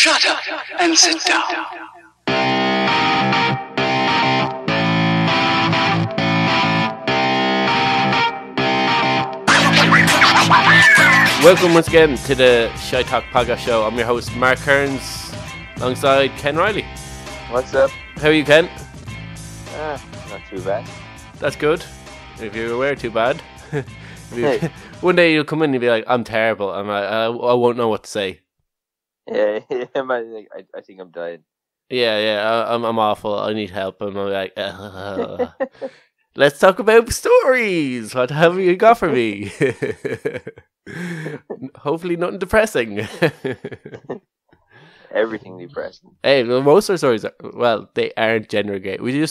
Shut up and sit down. Welcome once again to the Shite Talk podcast show. I'm your host, Mark Kearns, alongside Ken Riley. What's up? How are you, Ken? Not too bad. That's good. If you're aware, too bad. One day you'll come in and you'll be like, I'm terrible. I won't know what to say. Yeah, I think I'm dying. Yeah, I'm awful. I need help. And I'm like, let's talk about stories. What have you got for me? Hopefully nothing depressing. Everything depressing. Hey, well, most of our stories they aren't gender gay. We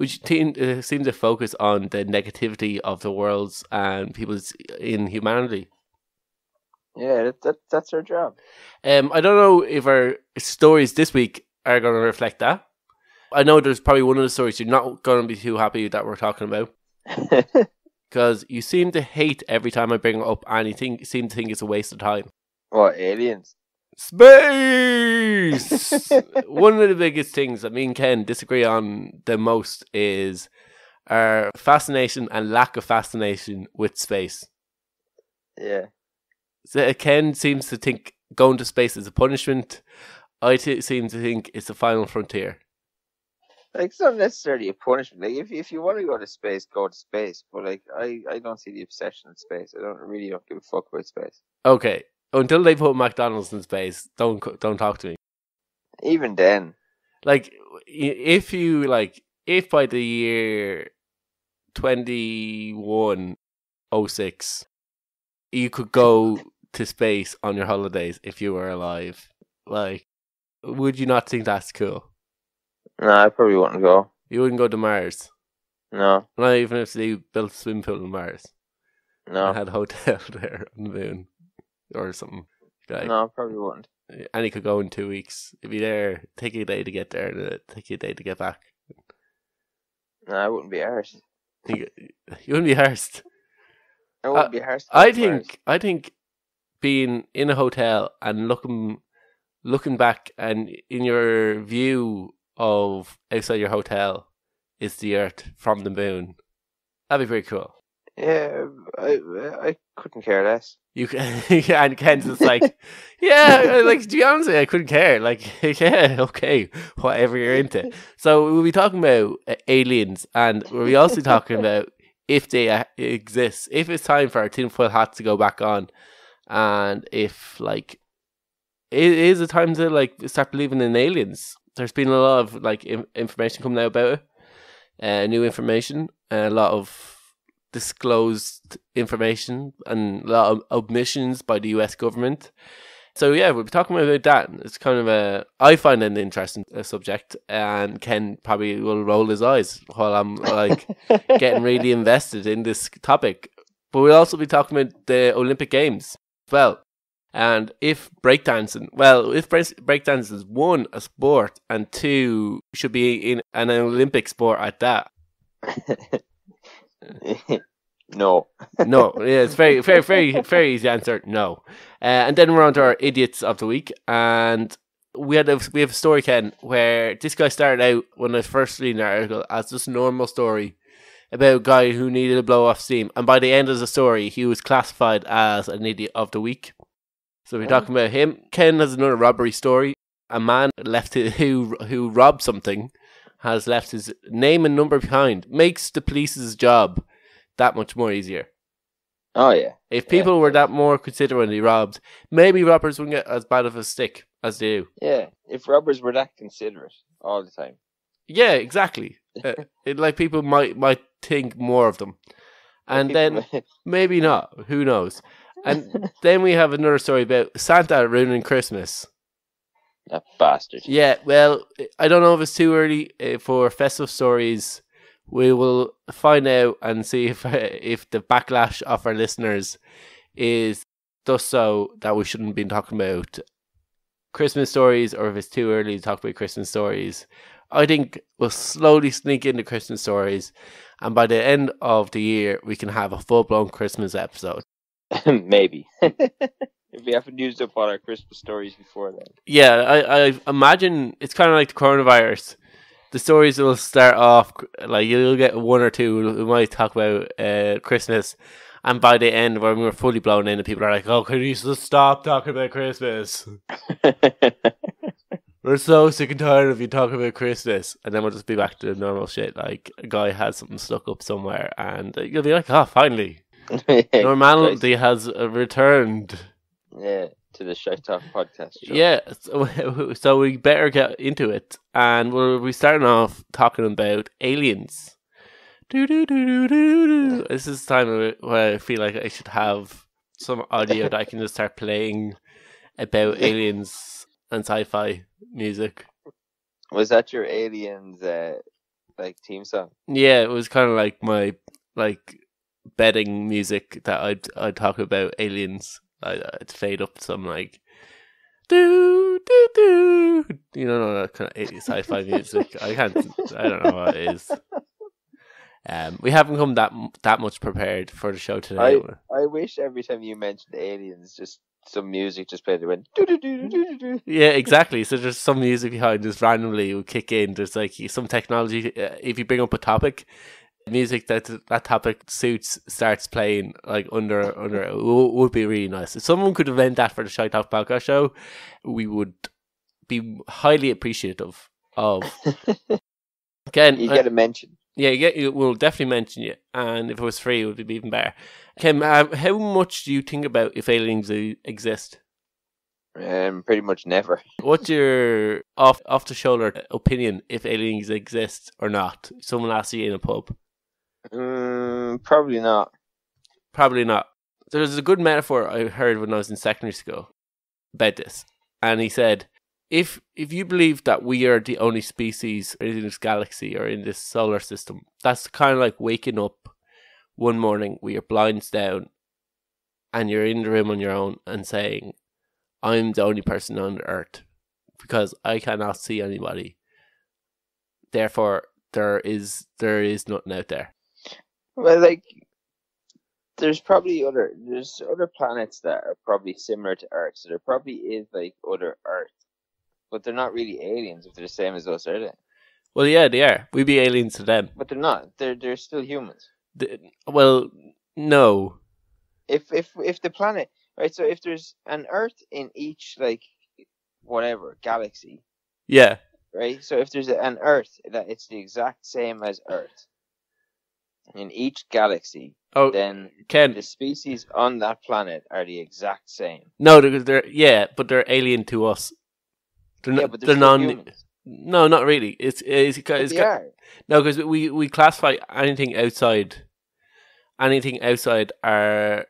seem to focus on the negativity of the worlds and people's inhumanity. Yeah, that's our job. I don't know if our stories this week are going to reflect that. I know there's probably one of the stories you're not going to be too happy that we're talking about. Because you seem to hate every time I bring it up and you seem to think it's a waste of time. What, aliens? Space! One of the biggest things that me and Ken disagree on the most is our fascination and lack of fascination with space. Yeah. So Ken seems to think going to space is a punishment. I seem to think it's the final frontier. Like, it's not necessarily a punishment. Like, if you want to go to space, go to space. But, like, I don't see the obsession with space. I don't give a fuck about space. Okay. Until they put McDonald's in space, don't talk to me. Even then. Like, if by the year 2106, you could go to space on your holidays if you were alive, like, would you not think that's cool? No, I probably wouldn't go. You wouldn't go to Mars? No. Not even if they built a swimming pool on Mars? No. And had a hotel there on the moon or something? Like, no, I probably wouldn't. And you could go in 2 weeks. It'd be there, take you a day to get there, and it'd take you a day to get back. No, I wouldn't be arsed. You wouldn't be arsed? I wouldn't be arsed. I think being in a hotel and looking back and in your view of outside your hotel is the Earth from the moon. That'd be pretty cool. Yeah, I couldn't care less. You can, and Ken's just like, yeah, like, to be honest, I couldn't care. Like, yeah, okay, whatever you're into. So we'll be talking about aliens, and we'll be also talking about if they exist, if it's time for our tinfoil hats to go back on, and if, like, is it time to, like, start believing in aliens? There's been a lot of, like, information coming out about it, new information, a lot of disclosed information and a lot of omissions by the US government. So yeah, we'll be talking about that. It's kind of I find it an interesting subject, and Ken probably will roll his eyes while I'm like getting really invested in this topic. But we'll also be talking about the Olympic Games as well. And if breakdancing is one, a sport, and two, should be in an Olympic sport at that. No. No, yeah, it's very, very, very, very easy answer. No. And then we're on to our idiots of the week, and we have a story, Ken, where this guy started out when I first read an article as just a normal story about a guy who needed to blow off steam, and by the end of the story, he was classified as an idiot of the week. So we're talking about him. Ken has another robbery story. A man who robbed something has left his name and number behind. Makes the police's job that much more easier. Oh, yeah. If people were that more considerate when they robbed, maybe robbers wouldn't get as bad of a stick as they do. Yeah, if robbers were that considerate all the time. Yeah, exactly. Like, people might think more of them. And then, maybe not. Who knows? And then we have another story about Santa ruining Christmas. That bastard. Yeah, well, I don't know if it's too early for festive stories. We will find out and see if the backlash of our listeners is thus so that we shouldn't be talking about Christmas stories, or if it's too early to talk about Christmas stories. I think we'll slowly sneak into Christmas stories, and by the end of the year, we can have a full-blown Christmas episode. Maybe. If we haven't used up all our Christmas stories before then. Yeah, I imagine it's kind of like the coronavirus. The stories will start off, like, you'll get one or two who might talk about Christmas, and by the end, when we're fully blown in, and people are like, oh, can you just stop talking about Christmas? We're so sick and tired of you talking about Christmas. And then we'll just be back to the normal shit, like, a guy has something stuck up somewhere, and you'll be like, oh, finally. Normality has returned. Yeah, to the Shite Talk podcast show. Yeah, so we better get into it. And we'll be starting off talking about aliens. This is the time where I feel like I should have some audio that I can just start playing about aliens and sci-fi music. Was that your aliens like theme song? Yeah, it was kind of like my bedding music that I'd talk about aliens. I'd fade up some like do do do, you know, that kind of 80s sci-fi music. I don't know what it is. We haven't come that much prepared for the show today. I wish every time you mentioned aliens, just some music just played. It went do do do do do. Yeah, exactly. So there's some music behind, just randomly will kick in. There's like some technology. If you bring up a topic, music that topic suits starts playing like under it would be really nice. If someone could invent that for the Shite Talk podcast show, we would be highly appreciative of. Again, you get a mention. Yeah, we'll definitely mention you, and if it was free, it would be even better. Kim, how much do you think about if aliens exist? Pretty much never. What's your off the shoulder opinion if aliens exist or not? Someone asks you in a pub. Probably not. Probably not. There's a good metaphor I heard when I was in secondary school about this, and he said, if you believe that we are the only species in this galaxy or in this solar system, that's kind of like waking up one morning with your blinds down and you're in the room on your own and saying, I'm the only person on Earth because I cannot see anybody. Therefore, there is nothing out there. Well, like, there's other planets that are probably similar to Earth, so there probably is like other Earth, but they're not really aliens if they're the same as us, are they? Well, yeah, they are. We'd be aliens to them, but they're not. They're still humans. Well, no. If the planet, right? So if there's an Earth in each like whatever galaxy, yeah, right. So if there's an Earth that it's the exact same as Earth in each galaxy, then the species on that planet are the exact same. No, but they're alien to us. They're non-humans. No, not really. It's no, because we classify anything outside our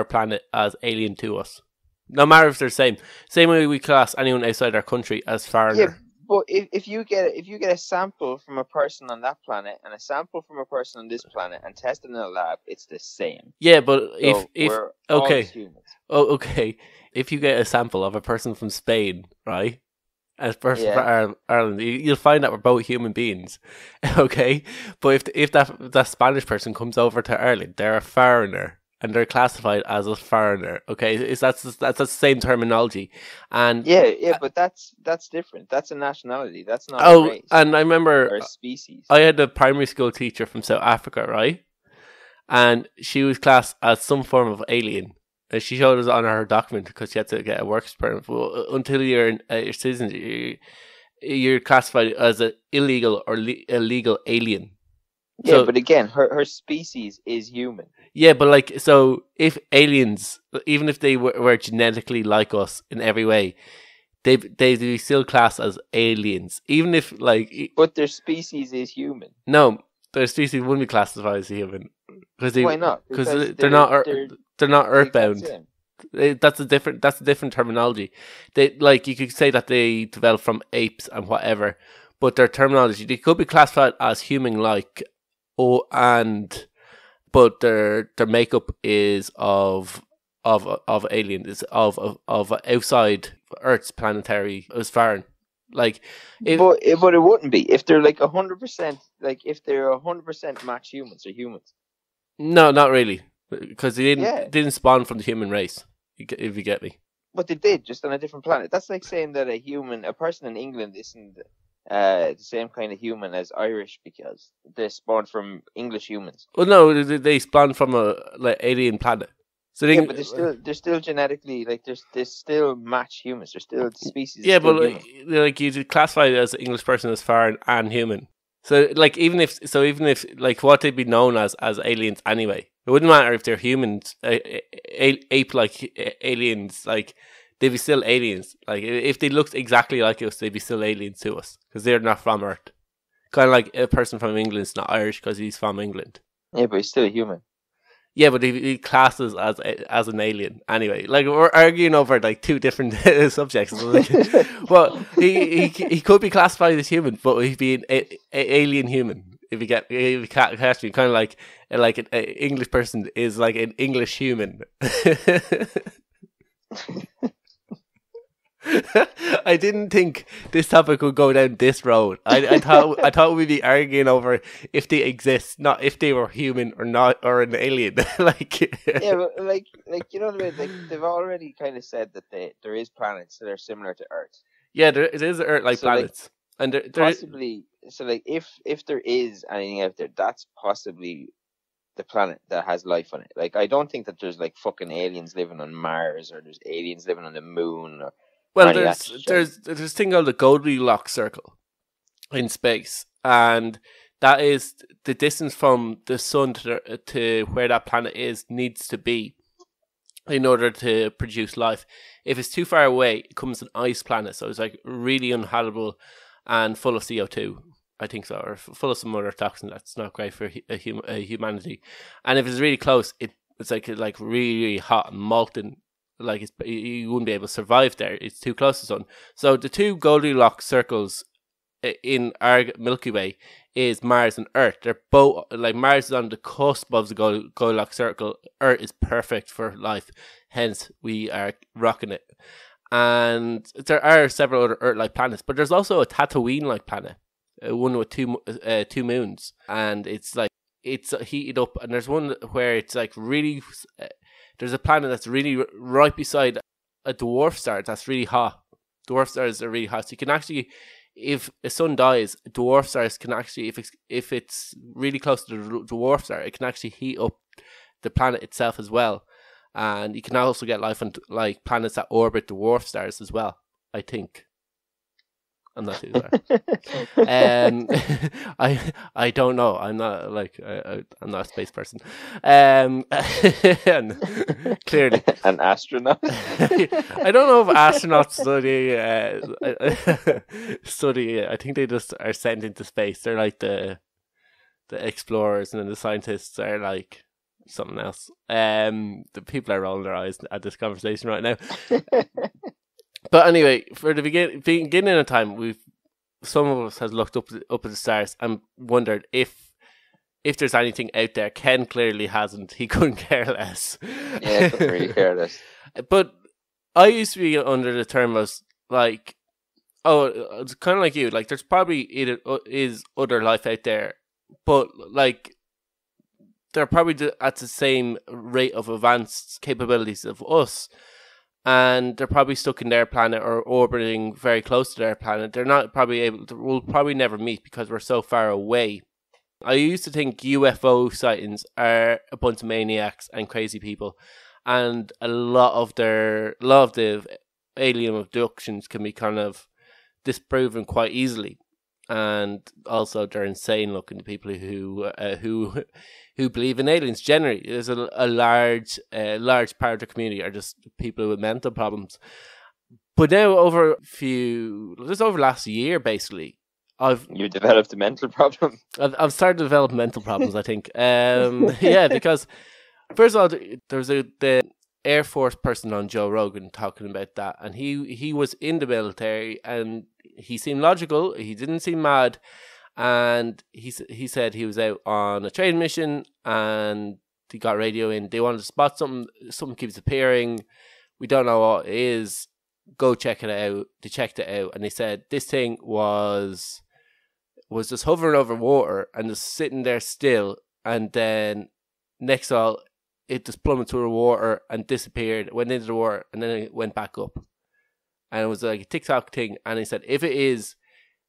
planet as alien to us. No matter if they're the same. Same way we class anyone outside our country as foreigner. Yeah, but if you get a sample from a person on that planet and a sample from a person on this planet and test it in a lab, it's the same. Yeah, but so if we're all humans. Oh, okay. If you get a sample of a person from Spain, right? As person from Ireland, you'll find that we're both human beings, okay? But if that Spanish person comes over to Ireland, they're a foreigner and they're classified as a foreigner, okay? That's the same terminology, and but that's different. That's a nationality. That's not a race. And I remember or a species. I had a primary school teacher from South Africa, right? And she was classed as some form of alien. She showed us on her document because she had to get a works permit. Well, until you're a citizen, you're classified as an illegal or illegal alien. Yeah, but again, her species is human. Yeah, but like, so if aliens, even if they were genetically like us in every way, they still classed as aliens. Even if like, but their species is human. No, their species wouldn't be classified as human. Why not? Because they're not earthbound. That's a different terminology. They, like, you could say that they developed from apes and whatever, but their terminology, they could be classified as human-like, but their makeup is of alien, is of outside Earth's planetary, as foreign. Like, but it wouldn't be if they're like 100%. Like, if they're 100% match humans, they're humans. No, not really, because they didn't spawn from the human race. If you get me. But they did, just on a different planet. That's like saying that a person in England isn't the same kind of human as Irish because they're spawned from English humans. Well, no, they spawned from a alien planet. So yeah, but they're still genetically like they still match humans. They're still species. Yeah, but human. like you classify it as an English person as foreign and human. So like even if like what they'd be known as aliens anyway, it wouldn't matter if they're humans, ape like aliens. Like they'd be still aliens. Like if they looked exactly like us, they'd be still aliens to us because they're not from Earth. Kind of like a person from England's not Irish because he's from England. Yeah, but he's still a human. Yeah, but he classes as an alien anyway. Like we're arguing over like two different subjects. Like, well, he could be classified as human, but he'd be an alien human. If you catch me, kind of like an English person is like an English human. I didn't think this topic would go down this road. I thought we'd be arguing over if they exist, not if they were human or not, or an alien. Like yeah, but like you know what I mean? Like they've already kind of said that there is planets that are similar to Earth. Yeah, it is Earth-like planets, like, and there possibly. So like if there is anything out there, that's possibly the planet that has life on it. Like I don't think that there's like fucking aliens living on Mars or there's aliens living on the moon or. Well, there's this thing called the Goldilocks circle in space, and that is the distance from the sun to where that planet needs to be in order to produce life. If it's too far away, it becomes an ice planet, so it's like really uninhabitable and full of CO2. I think so, or full of some other toxin that's not great for humanity. And if it's really close, it's like really, really hot and molten. Like you wouldn't be able to survive there. It's too close to the sun. So the two Goldilocks circles in our Milky Way is Mars and Earth. They're both like Mars is on the cusp of the Goldilocks circle. Earth is perfect for life. Hence, we are rocking it. And there are several other Earth-like planets, but there's also a Tatooine-like planet, one with two moons, and it's heated up. And there's one where it's like really. There's a planet that's really right beside a dwarf star that's really hot. Dwarf stars are really hot. So you can actually, if a sun dies, dwarf stars can actually, if it's really close to the dwarf star, it can actually heat up the planet itself as well. And you can also get life on like planets that orbit dwarf stars as well, I think. I'm not too sure. I don't know. I'm not like I'm not a space person. Clearly, an astronaut. I don't know if astronauts study. I think they just are sent into space. They're like the explorers, and then the scientists are like something else. The people are rolling their eyes at this conversation right now. But anyway, for the beginning of time, some of us has looked up at the stars and wondered if there's anything out there. Ken clearly hasn't. He couldn't care less. Yeah, couldn't really care less. But I used to be under the term as like, oh, it's kind of like you. Like, there's probably is other life out there, but like they're probably at the same rate of advanced capabilities of us. And they're probably stuck in their planet or orbiting very close to their planet. They're not probably able to, we'll probably never meet because we're so far away. I used to think UFO sightings are a bunch of maniacs and crazy people. And a lot of the alien abductions can be kind of disproven quite easily. And also they're insane looking to people who believe in aliens. Generally, there's a large part of the community are just people with mental problems. But now over last year, basically, you developed a mental problem. I've started to develop mental problems. I think, yeah, because first of all, there was the Air Force person on Joe Rogan talking about that, and he was in the military, and he seemed logical. He didn't seem mad. And he said he was out on a training mission and he got radio in. They wanted to spot something. Something keeps appearing. We don't know what it is. Go check it out. They checked it out and they said this thing was just hovering over water and just sitting there still. And then next of all, it just plummeted to the water and disappeared, went into the water, and then it went back up. And it was like a TikTok thing. And he said, if it is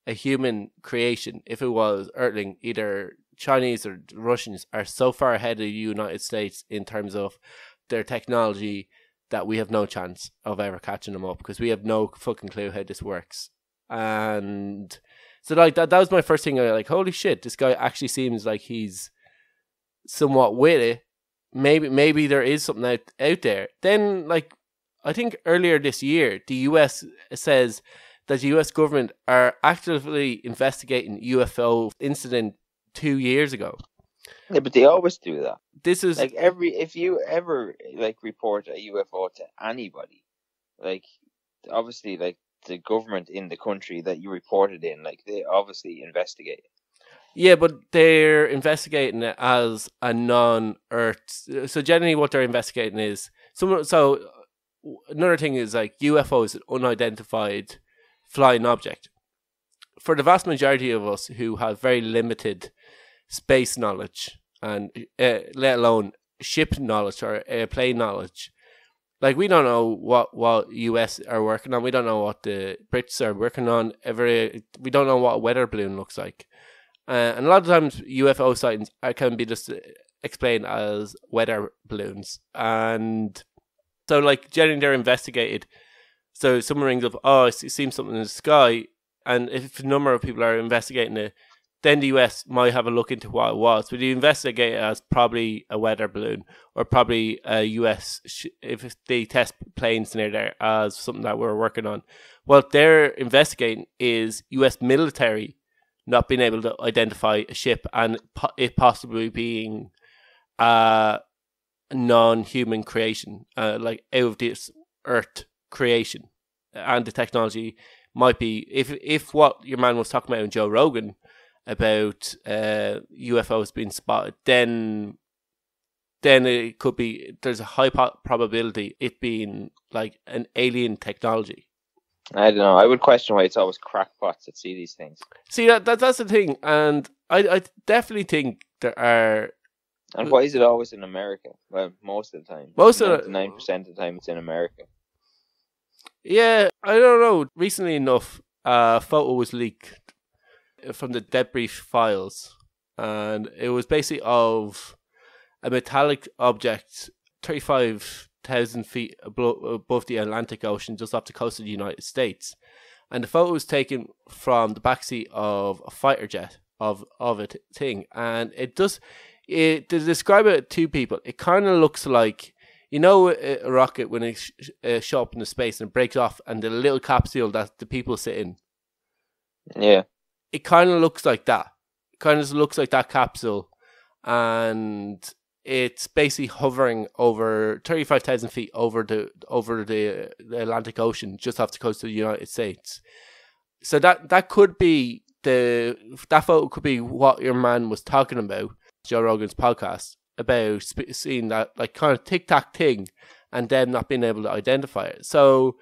a human creation, if it was Earthling, either Chinese or Russians are so far ahead of the United States in terms of their technology that we have no chance of ever catching them up, because we have no fucking clue how this works. And so like that was my first thing. I like, holy shit, this guy actually seems like he's somewhat with it. Maybe there is something out there. Then, like, I think earlier this year, the US says that the US government are actively investigating UFO incident 2 years ago. Yeah, but they always do that. This is like if you ever like report a UFO to anybody, like obviously like the government in the country that you reported in, like they obviously investigate it. Yeah, but they're investigating it as a non-Earth. So generally, what they're investigating is so. Another thing is like UFO is an unidentified flying object. For the vast majority of us who have very limited space knowledge and let alone ship knowledge or airplane knowledge, like we don't know what US are working on. We don't know what the Brits are working on. We don't know what a weather balloon looks like. And a lot of times UFO sightings can be just explained as weather balloons. And so like generally they're investigated. So someone rings up, oh, I seen something in the sky. And if a number of people are investigating it, then the US might have a look into what it was. But you investigate it as probably a weather balloon or probably a US, if they test planes near there as something that we're working on. What they're investigating is US military not being able to identify a ship and it possibly being a non-human creation, like out of this Earth creation. And the technology might be, if what your man was talking about in Joe Rogan about UFOs being spotted, then it could be, there's a high probability it being like an alien technology. I don't know. I would question why it's always crackpots that see these things. See, that's the thing. And I definitely think there are... And why is it always in America? Well, most of the time. 99% of the time it's in America. Yeah, I don't know. Recently enough, a photo was leaked from the debrief files. And it was basically of a metallic object 35,000 feet above the Atlantic Ocean, just off the coast of the United States. And the photo was taken from the backseat of a fighter jet of a thing. And to describe it to people, it kind of looks like, you know, a rocket when it shot up into space and breaks off and the little capsule that the people sit in. Yeah. It kind of looks like that. It kind of looks like that capsule. And it's basically hovering over 35,000 feet over the Atlantic Ocean, just off the coast of the United States. So that could be that photo could be what your man was talking about, Joe Rogan's podcast, about seeing that like kind of tic-tac thing and them not being able to identify it. So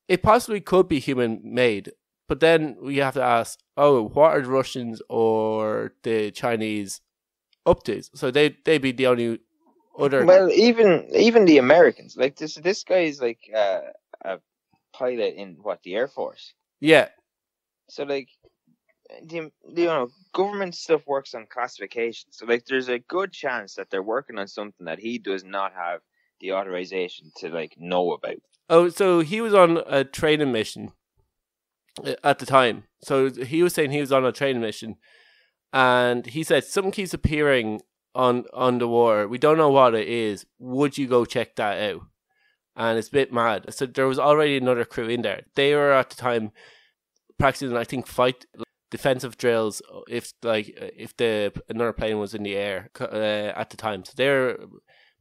it possibly could be human made, but then we have to ask, what are the Russians or the Chinese up to? So they'd be the only other... Well, even the Americans, like this guy is like a pilot in the Air Force. Yeah. So like, government stuff works on classification. So like, there's a good chance that they're working on something that he does not have the authorization to like know about. Oh, so he was on a training mission at the time. So he was saying he was on a training mission, and he said something keeps appearing on the water. We don't know what it is. Would you go check that out? And it's a bit mad. So there was already another crew in there. They were at the time practicing, I think, defensive drills if another plane was in the air at the time. So they're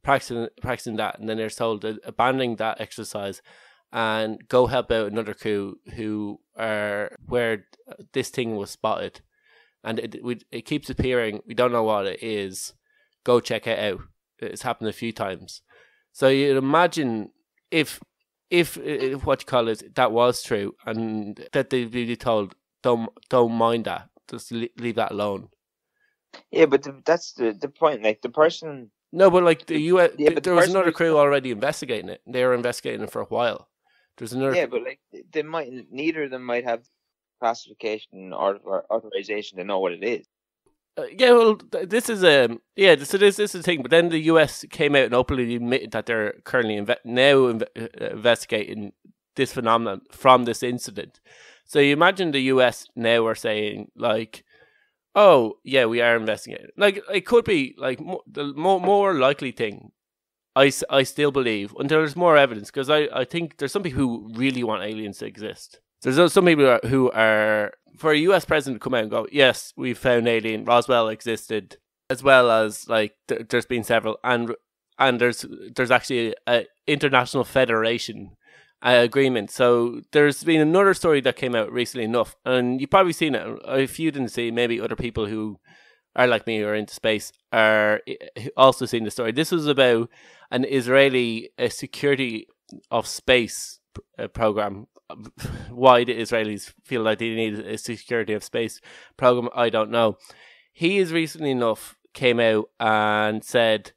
practicing that, and then they're told to abandon that exercise and go help out another crew who are where this thing was spotted. And it keeps appearing. We don't know what it is. Go check it out. It's happened a few times. So you'd imagine if what you call it, that was true, and that they'd be told, don't mind that. Just leave that alone. Yeah, but that's the point. Like the person No, but like the US, Yeah, but the there was person another who's crew already investigating it. They were investigating it for a while. There's another. Yeah, but like neither of them might have classification or authorization to know what it is. Yeah, well, this is so this is the thing. But then the US came out and openly admitted that they're currently investigating this phenomenon from this incident. So you imagine the US now are saying like, "Oh, yeah, we are investigating." Like it could be like the more likely thing. I still believe until there's more evidence, because I think there's some people who really want aliens to exist. There's some people who are for a US president to come out and go, yes, we found alien, Roswell existed, as well as like there's been several, and there's actually an international federation agreement. So there's been another story that came out recently enough, and you've probably seen it. If you didn't see, maybe other people who are like me or into space are also seeing the story. This was about an Israeli security of space program. Why the Israelis feel like they need a security of space program, I don't know. He is recently enough came out and said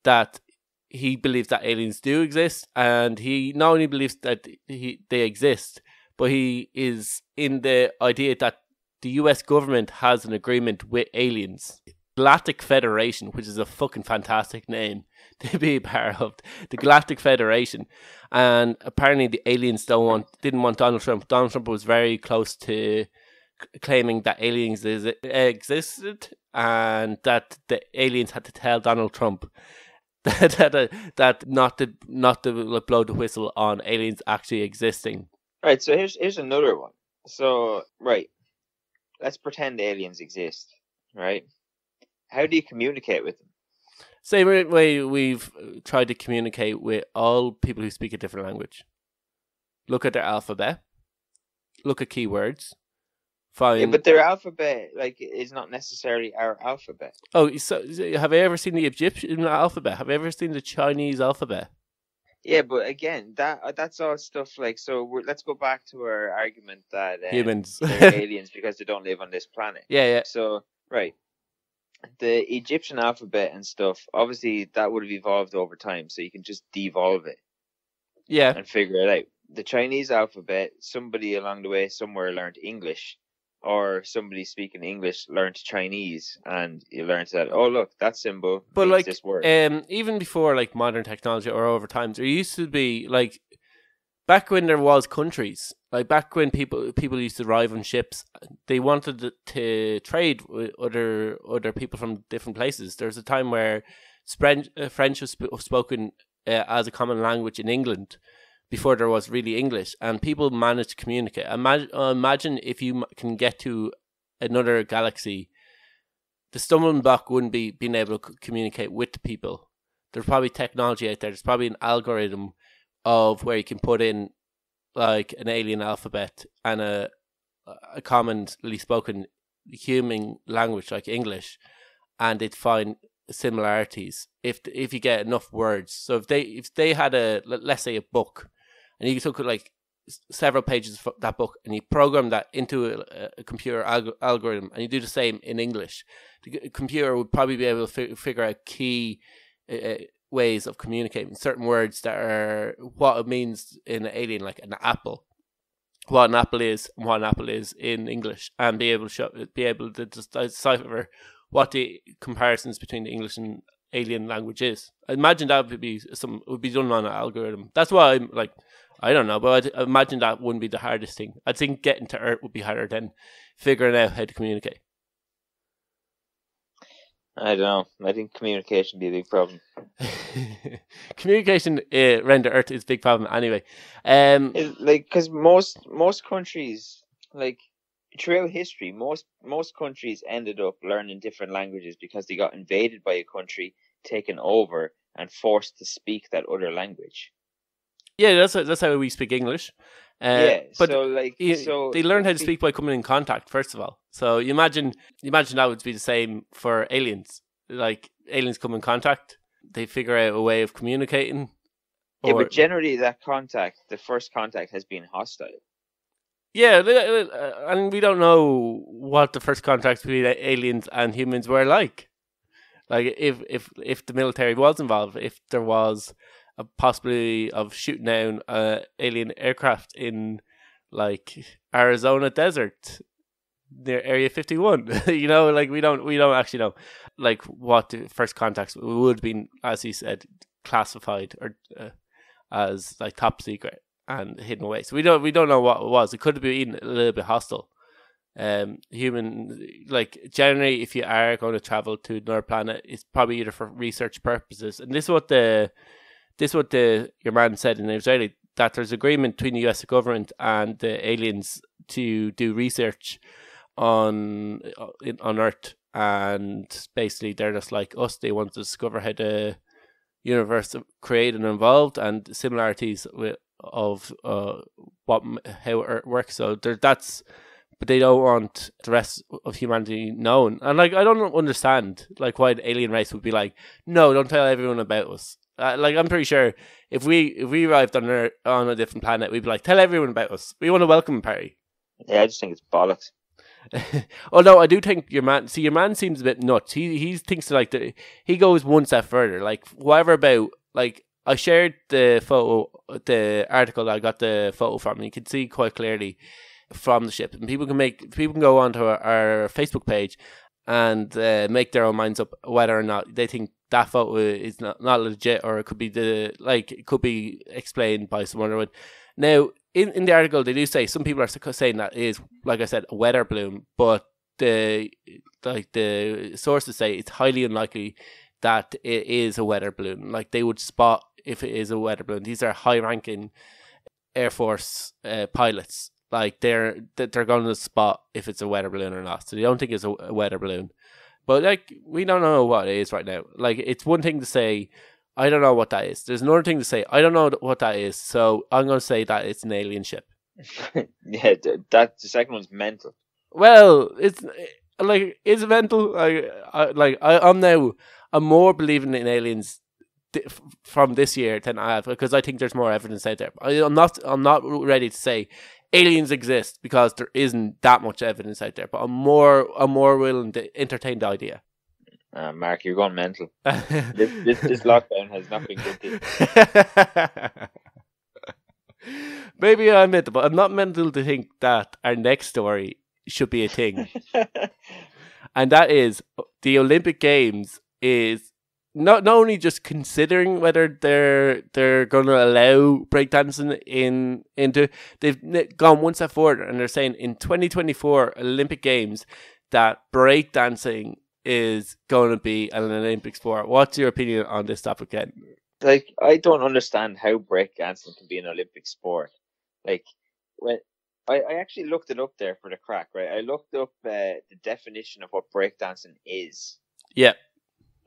that he believes that aliens do exist, and he not only believes that they exist, but he is in the idea that the US government has an agreement with aliens. Galactic Federation, which is a fucking fantastic name to be a part of, the Galactic Federation. And apparently the aliens didn't want Donald Trump. Donald Trump was very close to claiming that aliens existed, and that the aliens had to tell Donald Trump that not to blow the whistle on aliens actually existing. Right, so here's another one. So, right, let's pretend aliens exist, right? How do you communicate with them? Same way we've tried to communicate with all people who speak a different language. Look at their alphabet. Look at keywords. Find. Yeah, but their alphabet, like, is not necessarily our alphabet. Oh, so have you ever seen the Egyptian alphabet? Have you ever seen the Chinese alphabet? Yeah, but again, that's all stuff like. So let's go back to our argument that humans they're aliens because they don't live on this planet. Yeah. So right, the Egyptian alphabet and stuff. Obviously, that would have evolved over time, so you can just devolve it. Yeah, and figure it out. The Chinese alphabet. Somebody along the way somewhere learned English, or somebody speaking English learned Chinese, and you learned that. Oh, look, that symbol but means like this word. Even before like modern technology or over time, there used to be like back when there was countries, like back when people used to arrive on ships, they wanted to trade with other people from different places. There was a time where French was spoken as a common language in England before there was really English, and people managed to communicate. Imagine if you can get to another galaxy, the stumbling block wouldn't be being able to communicate with the people. There's probably technology out there. There's probably an algorithm of where you can put in like an alien alphabet and a commonly spoken human language like English, and it'd find similarities if you get enough words. So if they had let's say a book, and you took like several pages of that book and you program that into a computer algorithm, and you do the same in English, the computer would probably be able to figure out key ways of communicating certain words that are what it means in an alien, like an apple, what an apple is and what an apple is in English, and be able to decipher what the comparisons between the English and alien language is. I imagine that would be done on an algorithm. That's why I'm like, I don't know, but I imagine that wouldn't be the hardest thing. I think getting to Earth would be harder than figuring out how to communicate. I don't know. I think communication would be a big problem. Communication around the Earth is a big problem anyway. Because most countries, like throughout history, most countries ended up learning different languages because they got invaded by a country, taken over, and forced to speak that other language. Yeah, that's how we speak English. But they learned how to speak by coming in contact first of all. So you imagine that would be the same for aliens. Like aliens come in contact, they figure out a way of communicating. Yeah, but generally the first contact has been hostile. Yeah, and we don't know what the first contacts between aliens and humans were like. Like if the military was involved, if there was a possibility of shooting down alien aircraft in like Arizona desert near Area 51, you know, like we don't actually know like what the first contacts would have been, as he said, classified or as like top secret and hidden away. So we don't know what it was. It could have been a little bit hostile. Human, like generally, if you are going to travel to another planet, it's probably either for research purposes. And this is what your man said in Israeli, that there's agreement between the US government and the aliens to do research on Earth, and basically they're just like us. They want to discover how the universe created and evolved, and similarities of how Earth works. So that's, but they don't want the rest of humanity known. And like I don't understand like why the alien race would be like, no, don't tell everyone about us. Like I'm pretty sure if we arrived on Earth, on a different planet, we'd be like, tell everyone about us. We want a welcome party. Yeah, I just think it's bollocks. Although I do think your man seems a bit nuts. He thinks like he goes one step further. Like whatever about, like I shared the article that I got the photo from, and you can see quite clearly from the ship, and people can go onto our Facebook page and make their own minds up whether or not they think that photo is not legit, or it could be explained by some other one. Now, in the article, they do say some people are saying that is, like I said, a weather balloon, but the sources say it's highly unlikely that it is a weather balloon. Like they would spot if it is a weather balloon. These are high-ranking Air Force pilots. Like they're going to spot if it's a weather balloon or not. So they don't think it's a weather balloon. But like we don't know what it is right now. Like it's one thing to say, I don't know what that is. There's another thing to say, I don't know what that is. So I'm going to say that it's an alien ship. Yeah, the second one's mental. Well, it's mental. I'm more believing in aliens from this year than I have, because I think there's more evidence out there. I'm not ready to say aliens exist because there isn't that much evidence out there. But I'm more willing to entertain the idea. Mark, you're going mental. this lockdown has not been good to you. Maybe I'm mental, but I'm not mental to think that our next story should be a thing. And that is the Olympic Games is not only just considering whether they're going to allow breakdancing into, they've gone one step forward, and they're saying in 2024 Olympic Games that breakdancing is going to be an Olympic sport. What's your opinion on this topic, Ken? Like, I don't understand how breakdancing can be an Olympic sport. Like, when I actually looked it up there for the crack, right? I looked up the definition of what breakdancing is. Yeah.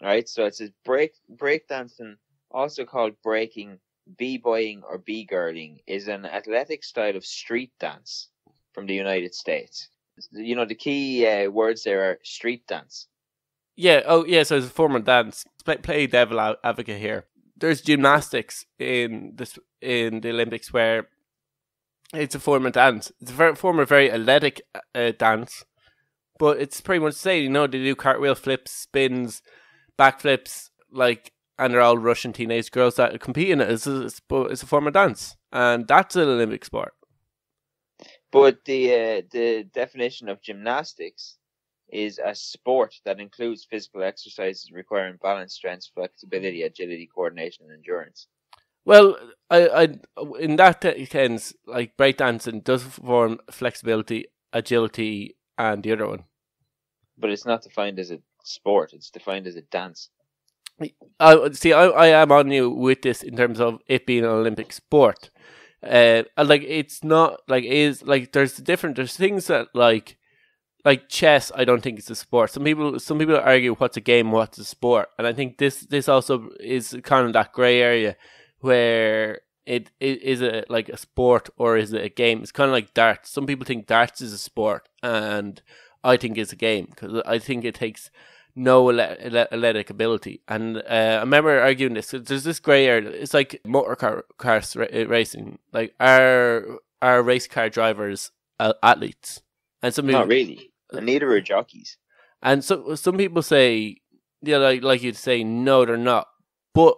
Right? So it says breakdancing, also called breaking, b-boying, or b-girling, is an athletic style of street dance from the United States. You know, the key words there are street dance. Yeah, so it's a form of dance. Play devil advocate here. There's gymnastics in the Olympics where it's a form of dance. It's a form of very athletic dance, but it's pretty much the same. You know, they do cartwheel flips, spins, backflips, like, and they're all Russian teenage girls that compete in it. It's a form of dance, and that's an Olympic sport. But the definition of gymnastics is a sport that includes physical exercises requiring balance, strength, flexibility, agility, coordination, and endurance. Well, I in that sense, like breakdancing does form flexibility, agility, and the other one. But it's not defined as a sport; it's defined as a dance. I am on you with this in terms of it being an Olympic sport. Like it's not like is like there's things that like chess. I don't think it's a sport. Some people argue what's a game, what's a sport, and I think this also is kind of that gray area where it is a like a sport or is it a game. It's kind of like darts. Some people think darts is a sport, and I think it's a game because I think it takes no athletic ability. And I remember arguing this. There's this grey area. It's like motor car racing. Like are race car drivers athletes? And some people, not really. And neither are jockeys. And so some people say yeah, like you'd say, no, they're not. But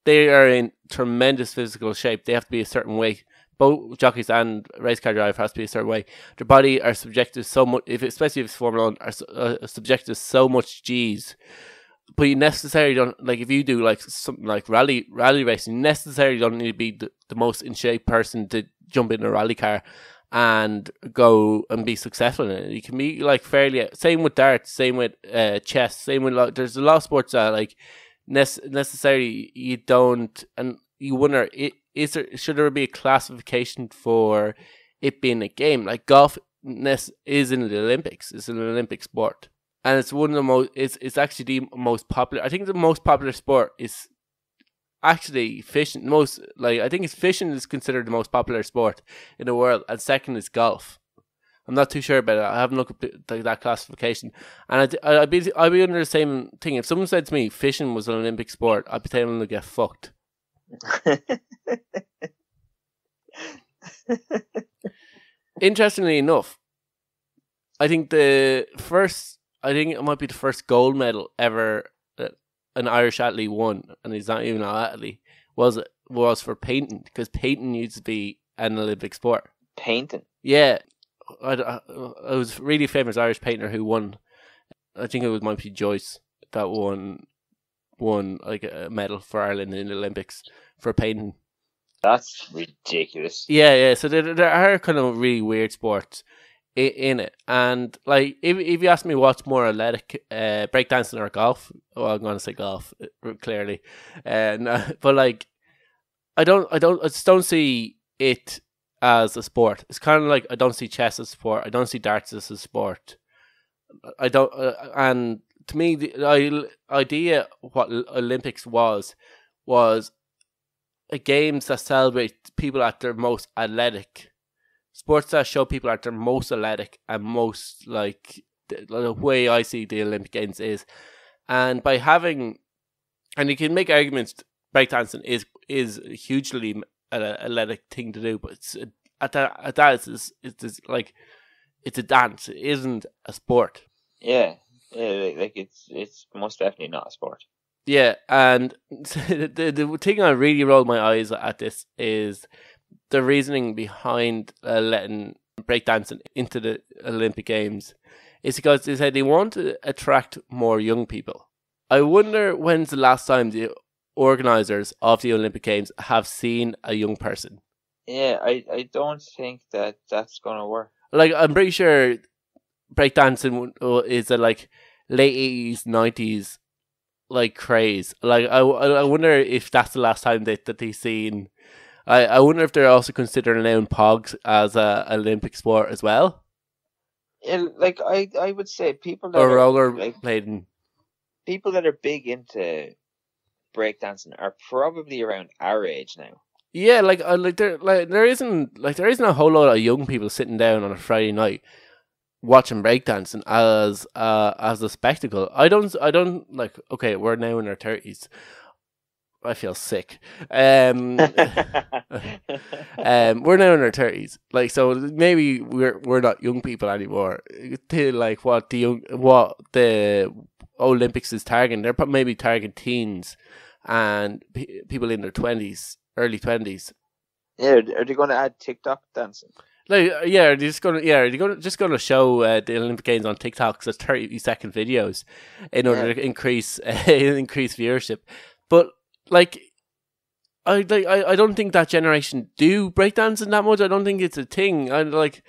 they are in tremendous physical shape. They have to be a certain way. Both jockeys and race car driver has to be a certain way. Their body are subjected to so much, especially if it's Formula One, are subjected to so much G's. But you necessarily don't, like, if you do like something like rally racing, you necessarily don't need to be the most in shape person to jump in a rally car and go and be successful in it. You can be like fairly, same with darts, same with chess, same with like, there's a lot of sports that like necessarily you don't, and you wonder, should there be a classification for it being a game? Like golf is in the Olympics. It's an Olympic sport. And it's one of the most, it's actually the most popular. I think the most popular sport is actually fishing. I think fishing is considered the most popular sport in the world. And second is golf. I'm not too sure about it. I haven't looked at that classification. And I'd be under the same thing. If someone said to me fishing was an Olympic sport, I'd be telling them to get fucked. Interestingly enough, I think it might be the first gold medal ever that an Irish athlete won, and he's not even an athlete, was for painting, because painting used to be an Olympic sport. Painting? Yeah. I was a really famous Irish painter who won. I think might be Joyce that won like a medal for Ireland in the Olympics for painting. That's ridiculous. Yeah. So there are kind of really weird sports in it, and like if you ask me what's more athletic, breakdancing or golf, well, I'm going to say golf clearly, but like I just don't see it as a sport. It's kind of like I don't see chess as a sport. I don't see darts as a sport. I don't, and to me, the idea of what Olympics was a games that celebrate people at their most athletic. Sports that show people at their most athletic and most, like, the way I see the Olympic Games is. And by having, and you can make arguments, breakdancing is a hugely athletic thing to do, but it's it's a dance. It isn't a sport. Yeah, like it's most definitely not a sport. Yeah, and the thing I really rolled my eyes at this is the reasoning behind letting breakdancing into the Olympic Games is because they said they want to attract more young people. I wonder when's the last time the organisers of the Olympic Games have seen a young person. Yeah, I don't think that's going to work. Like, I'm pretty sure breakdancing is a like late 80s, 90s like craze. Like, I wonder if that's the last time that they've seen. I wonder if they're also considering now Pogs as a Olympic sport as well. Yeah, like I would say people that or are rollerblading. People that are big into breakdancing are probably around our age now. Yeah, there isn't a whole lot of young people sitting down on a Friday night watching breakdancing as a spectacle. I don't like. Okay, we're now in our 30s. I feel sick. We're now in our 30s. Like, so maybe we're not young people anymore. To like what the Olympics is targeting, they're maybe targeting teens and people in their 20s, early 20s. Yeah, are they going to add TikTok dancing? Like, they're just going to show the Olympic Games on TikTok as 30-second videos in order to increase viewership. But like, I don't think that generation do breakdancing that much. I don't think it's a thing. Like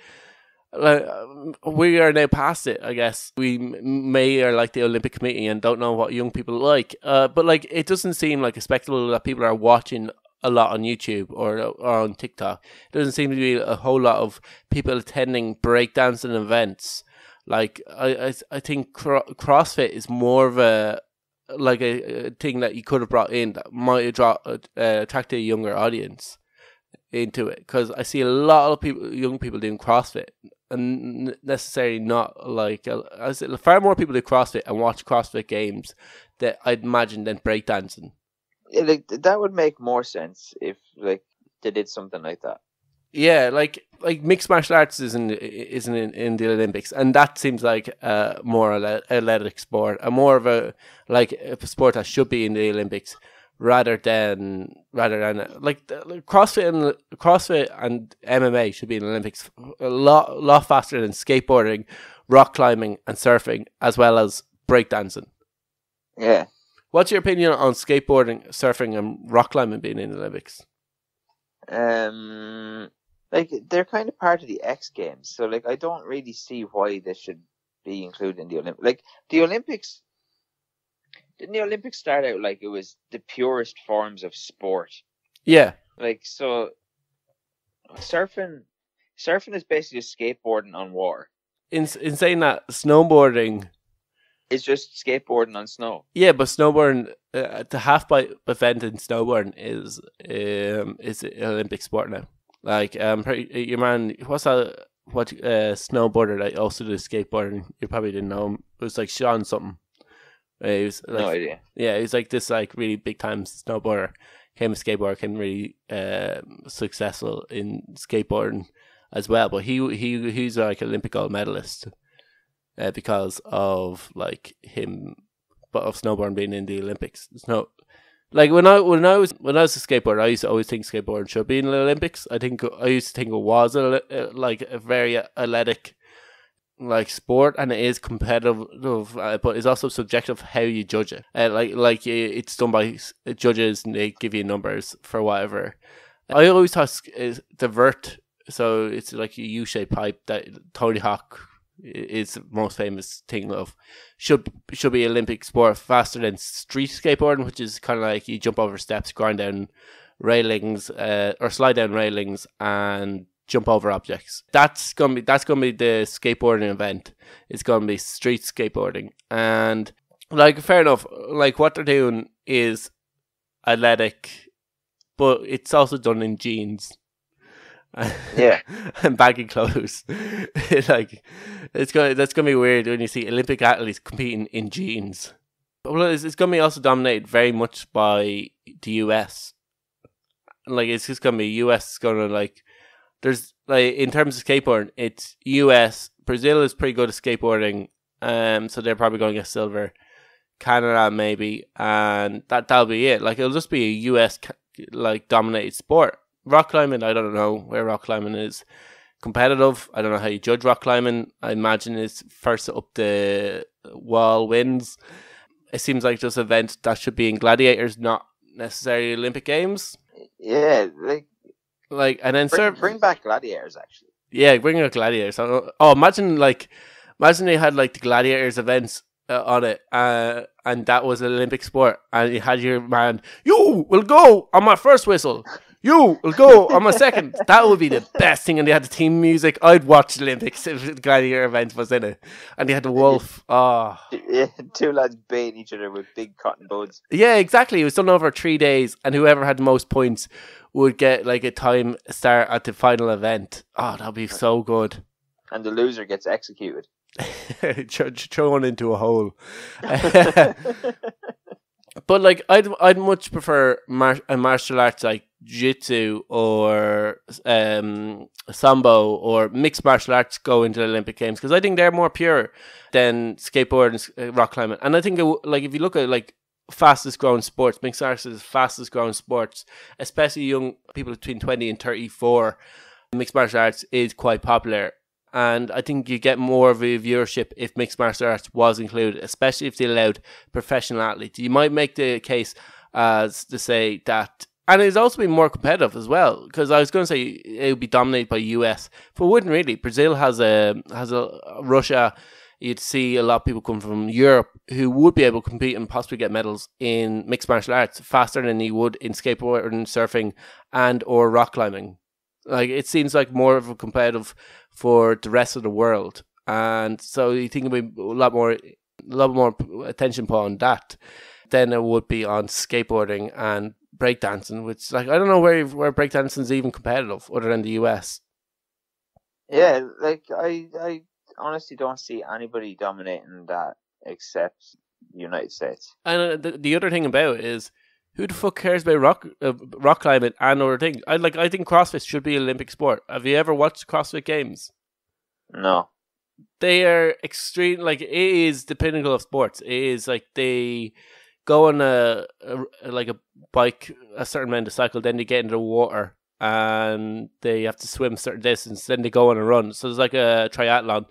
we are now past it. I guess we may are like the Olympic Committee and don't know what young people like. But like, it doesn't seem like a spectacle that people are watching a lot on YouTube or on TikTok. There doesn't seem to be a whole lot of people attending breakdancing events. Like, I think CrossFit is more of a thing that you could have brought in that might attract a younger audience into it, because I see a lot of young people doing CrossFit, and necessarily not like I see far more people do CrossFit and watch CrossFit games that I'd imagine than breakdancing. Yeah, like that would make more sense if like they did something like that. Yeah, like mixed martial arts isn't in the Olympics, and that seems like a more athletic sport, a more of a sport that should be in the Olympics rather than CrossFit and MMA should be in the Olympics a lot faster than skateboarding, rock climbing, and surfing, as well as breakdancing. Yeah. What's your opinion on skateboarding, surfing, and rock climbing being in the Olympics? Like, they're kind of part of the X Games, so like I don't really see why they should be included in the Olympics. Like the Olympics, didn't the Olympics start out like it was the purest forms of sport? Yeah. Like, so surfing is basically just skateboarding on water. In saying that, snowboarding, it's just skateboarding on snow. Yeah, but snowboarding, the half pipe event in snowboarding is an Olympic sport now. Like, your man, what's that? What snowboarder that also did skateboarding? You probably didn't know him. It was like Sean something. He was like, no idea. Yeah, he was like this like really big time snowboarder. Came really successful in skateboarding as well. But he's like Olympic gold medalist because of like him, but of snowboarding being in the Olympics. Like when I was a skateboarder, I used to always think skateboarding should be in the Olympics. I used to think it was a very athletic like sport, and it is competitive, but it's also subjective how you judge it. It's done by judges, and they give you numbers for whatever. I always thought the vert, so it's like a U-shaped pipe that Tony Hawk is the most famous thing of, should be Olympic sport, faster than street skateboarding, which is kind of like you jump over steps, grind down railings, or slide down railings and jump over objects. That's gonna be the skateboarding event. It's gonna be street skateboarding, and like fair enough. Like what they're doing is athletic, but it's also done in jeans. Yeah. And baggy clothes. Like that's gonna be weird when you see Olympic athletes competing in jeans. Well, it's gonna be also dominated very much by the US. Like it's just gonna be US gonna like. There's like in terms of skateboarding, it's US. Brazil is pretty good at skateboarding, so they're probably going to get silver. Canada maybe, and that'll be it. Like it'll just be a US like dominated sport. Rock climbing, I don't know where rock climbing is competitive. I don't know how you judge rock climbing. I imagine it's first up the wall wins. It seems like just an event that should be in gladiators, not necessarily Olympic Games. Yeah, like and then bring back gladiators actually. Yeah, bring back gladiators. Oh, imagine they had like the gladiators events on it, and that was an Olympic sport, and you had your man. You will go on my first whistle. You will go on my second. That would be the best thing. And they had the theme music. I'd watch the Olympics if the gladiator event was in it. And they had the wolf. Yeah, two lads baying each other with big cotton buds. Yeah, exactly. It was done over 3 days, and whoever had the most points would get like a time start at the final event. Oh, that'd be so good. And the loser gets executed. Throw one into a hole. But like, I'd much prefer a martial arts like jiu-jitsu or sambo or mixed martial arts go into the Olympic Games, because I think they're more pure than skateboard and rock climbing. And I think like if you look at like fastest growing sports, mixed martial arts is fastest growing sports, especially young people between 20 and 34. Mixed martial arts is quite popular. And I think you get more of a viewership if mixed martial arts was included, especially if they allowed professional athletes. You might make the case as to say that, and it's also been more competitive as well, because I was going to say it would be dominated by US, but it wouldn't really. Brazil has a Russia. You'd see a lot of people come from Europe who would be able to compete and possibly get medals in mixed martial arts faster than you would in skateboarding, surfing, and or rock climbing. Like it seems like more of a competitive for the rest of the world, and so you think it'd be a lot more attention put on that than it would be on skateboarding and breakdancing, which like I don't know where breakdancing is even competitive other than the US. Yeah, like I honestly don't see anybody dominating that except the United States. And the other thing about it is, who the fuck cares about rock climbing and other things? I think CrossFit should be an Olympic sport. Have you ever watched CrossFit Games? No. They are extreme. Like, it is the pinnacle of sports. It is like they go on a bike a certain amount of cycle, then they get into the water and they have to swim a certain distance, then they go on a run. So it's like a triathlon.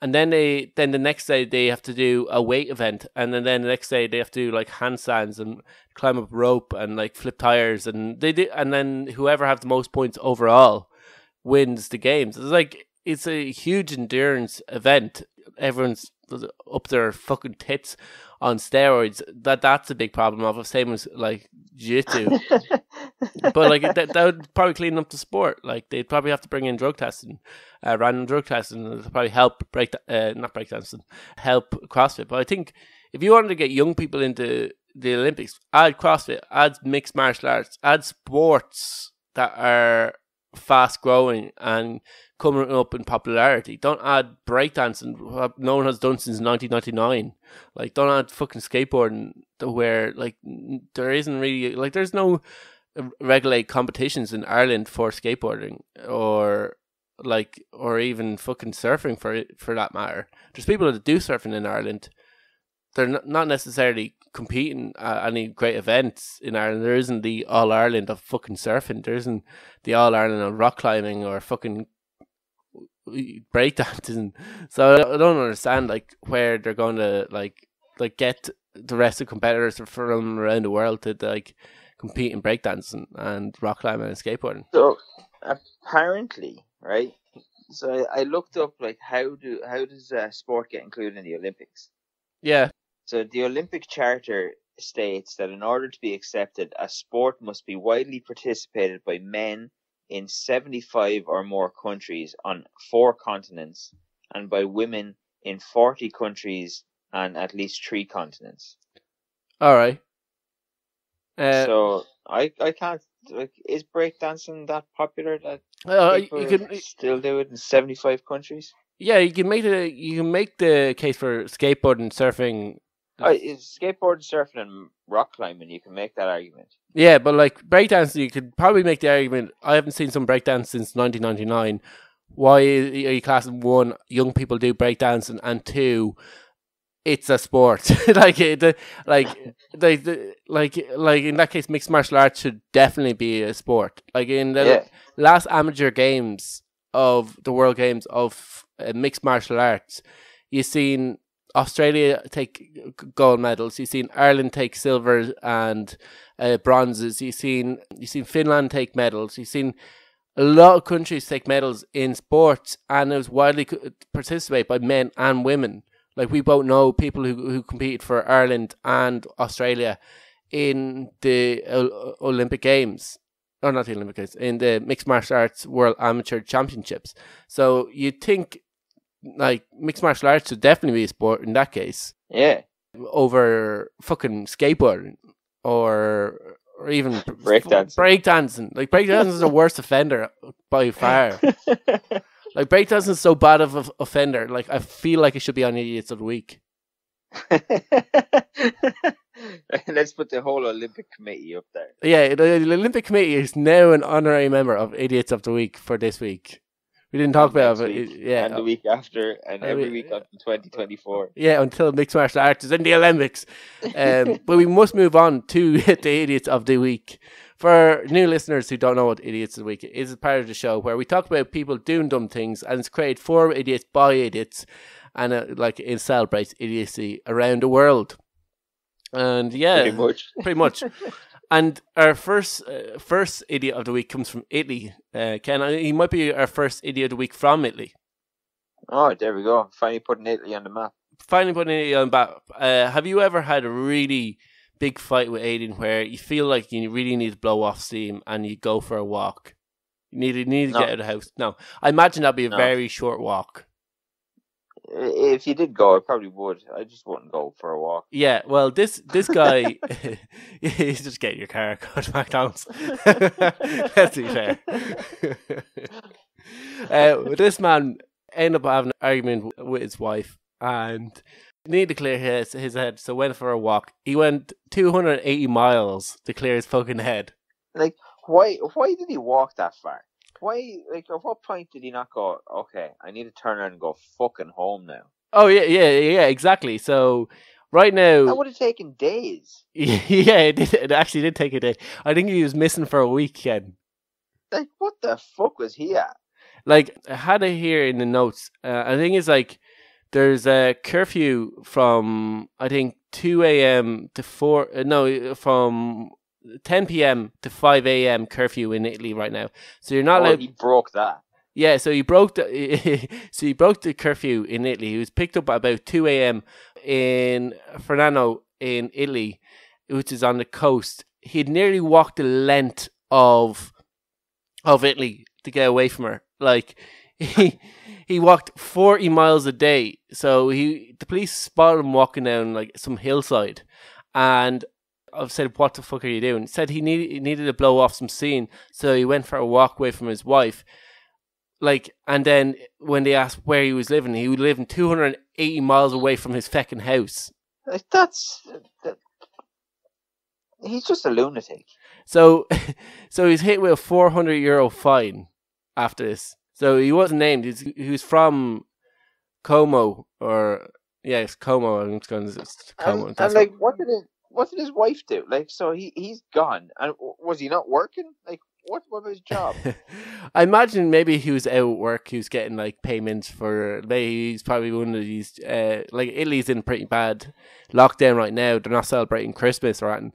And then the next day they have to do a weight event, and then the next day they have to do like handstands and climb up rope and like flip tires, and then whoever has the most points overall wins the games. It's a huge endurance event. Everyone's up their fucking tits on steroids. That's a big problem of it. Same as like jiu-jitsu. But like that would probably clean up the sport. Like, they'd probably have to bring in drug testing, random drug testing, and probably help help CrossFit. But I think if you wanted to get young people into the Olympics, add CrossFit, add mixed martial arts, add sports that are fast growing and coming up in popularity. Don't add breakdancing, what no one has done since 1999. Like, don't add fucking skateboarding, where like there isn't really, like, there's no regulate competitions in Ireland for skateboarding or even fucking surfing for that matter. There's people that do surfing in Ireland. They're not necessarily competing at any great events in Ireland. There isn't the All Ireland of fucking surfing. There isn't the All Ireland of rock climbing or fucking breakdancing. So I don't understand like where they're going to like get the rest of competitors from around the world to like compete in breakdancing and rock climbing and skateboarding. So apparently, right? So I looked up like how does sport get included in the Olympics? Yeah. So the Olympic Charter states that in order to be accepted, a sport must be widely participated by men in 75 or more countries on 4 continents, and by women in 40 countries and at least 3 continents. All right. So I can't, like, is breakdancing that popular that people you can still do it in 75 countries? Yeah, you can make the case for skateboarding, surfing. Is skateboarding, surfing, and rock climbing, you can make that argument. Yeah, but like breakdancing, you could probably make the argument. I haven't seen some breakdance since 1999. Why are you classing 1, young people do breakdancing, and 2, it's a sport? like in that case, mixed martial arts should definitely be a sport. Like in the last amateur games of the World Games of mixed martial arts, you've seen Australia take gold medals. You've seen Ireland take silver and bronzes. You've seen Finland take medals. You've seen a lot of countries take medals in sports, and it was widely participated by men and women. Like, we both know people who competed for Ireland and Australia in the Olympic Games. Or not the Olympic Games, in the Mixed Martial Arts World Amateur Championships. So you'd think, like, mixed martial arts should definitely be a sport in that case. Yeah. Over fucking skateboarding or even breakdancing. Like, breakdancing is the worst offender by far. Like, breakdancing is so bad of an offender. Like, I feel like it should be on Idiots of the Week. Let's put the whole Olympic Committee up there. Yeah, the Olympic Committee is now an honorary member of Idiots of the Week for this week. We didn't talk about it. Yeah, and the week after, and every week until 2024. Yeah, until mixed martial arts is in the Olympics. But we must move on to the Idiots of the Week. For new listeners who don't know what Idiots of the Week is, a part of the show where we talk about people doing dumb things, and it's created for idiots by idiots, and it celebrates idiocy around the world. And yeah, pretty much. And our first idiot of the week comes from Italy. Ken, he might be our first idiot of the week from Italy. Oh, there we go. Finally putting Italy on the map. Have you ever had a really big fight with Aiden where you feel like you really need to blow off steam and you go for a walk? You need to get out of the house? No. I imagine that'd be a very short walk. If you did go, I probably would. I just wouldn't go for a walk. Yeah, well, this guy, he's just getting your car, go to McDonald's. Let's be fair. This man ended up having an argument with his wife, and Need to clear his head, so went for a walk. He went 280 miles to clear his fucking head. Like, why did he walk that far? Why, like, at what point did he not go, okay, I need to turn around and go fucking home now? Oh, yeah, exactly. So, right now... That would have taken days. Yeah, it actually did take a day. I think he was missing for a week, Ken. Like, what the fuck was he at? Like, I had it here in the notes. I think it's like, there's a curfew from, I think, 2 a.m. to 4... No, from 10 p.m. to 5 a.m. curfew in Italy right now. So you're not allowed... he broke that. Yeah, so he broke the curfew in Italy. He was picked up at about 2 a.m. in Fernano in Italy, which is on the coast. He'd nearly walked the length of Italy to get away from her. Like, he walked 40 miles a day. So the police spotted him walking down like some hillside, and I've said, "What the fuck are you doing?" He said he needed to blow off some steam, so he went for a walk away from his wife. Like, and then when they asked where he was living 280 miles away from his feckin' house. Like, he's just a lunatic. So he's hit with a €400 fine after this. So he wasn't named. He was from Como, it's Como. I'm just going to Como. And like, what did his wife do? Like, so he's gone, and was he not working? Like, what was his job? I imagine maybe he was out at work. He was getting like payments for. Maybe he's probably one of these. Like, Italy's in pretty bad lockdown right now. They're not celebrating Christmas or anything,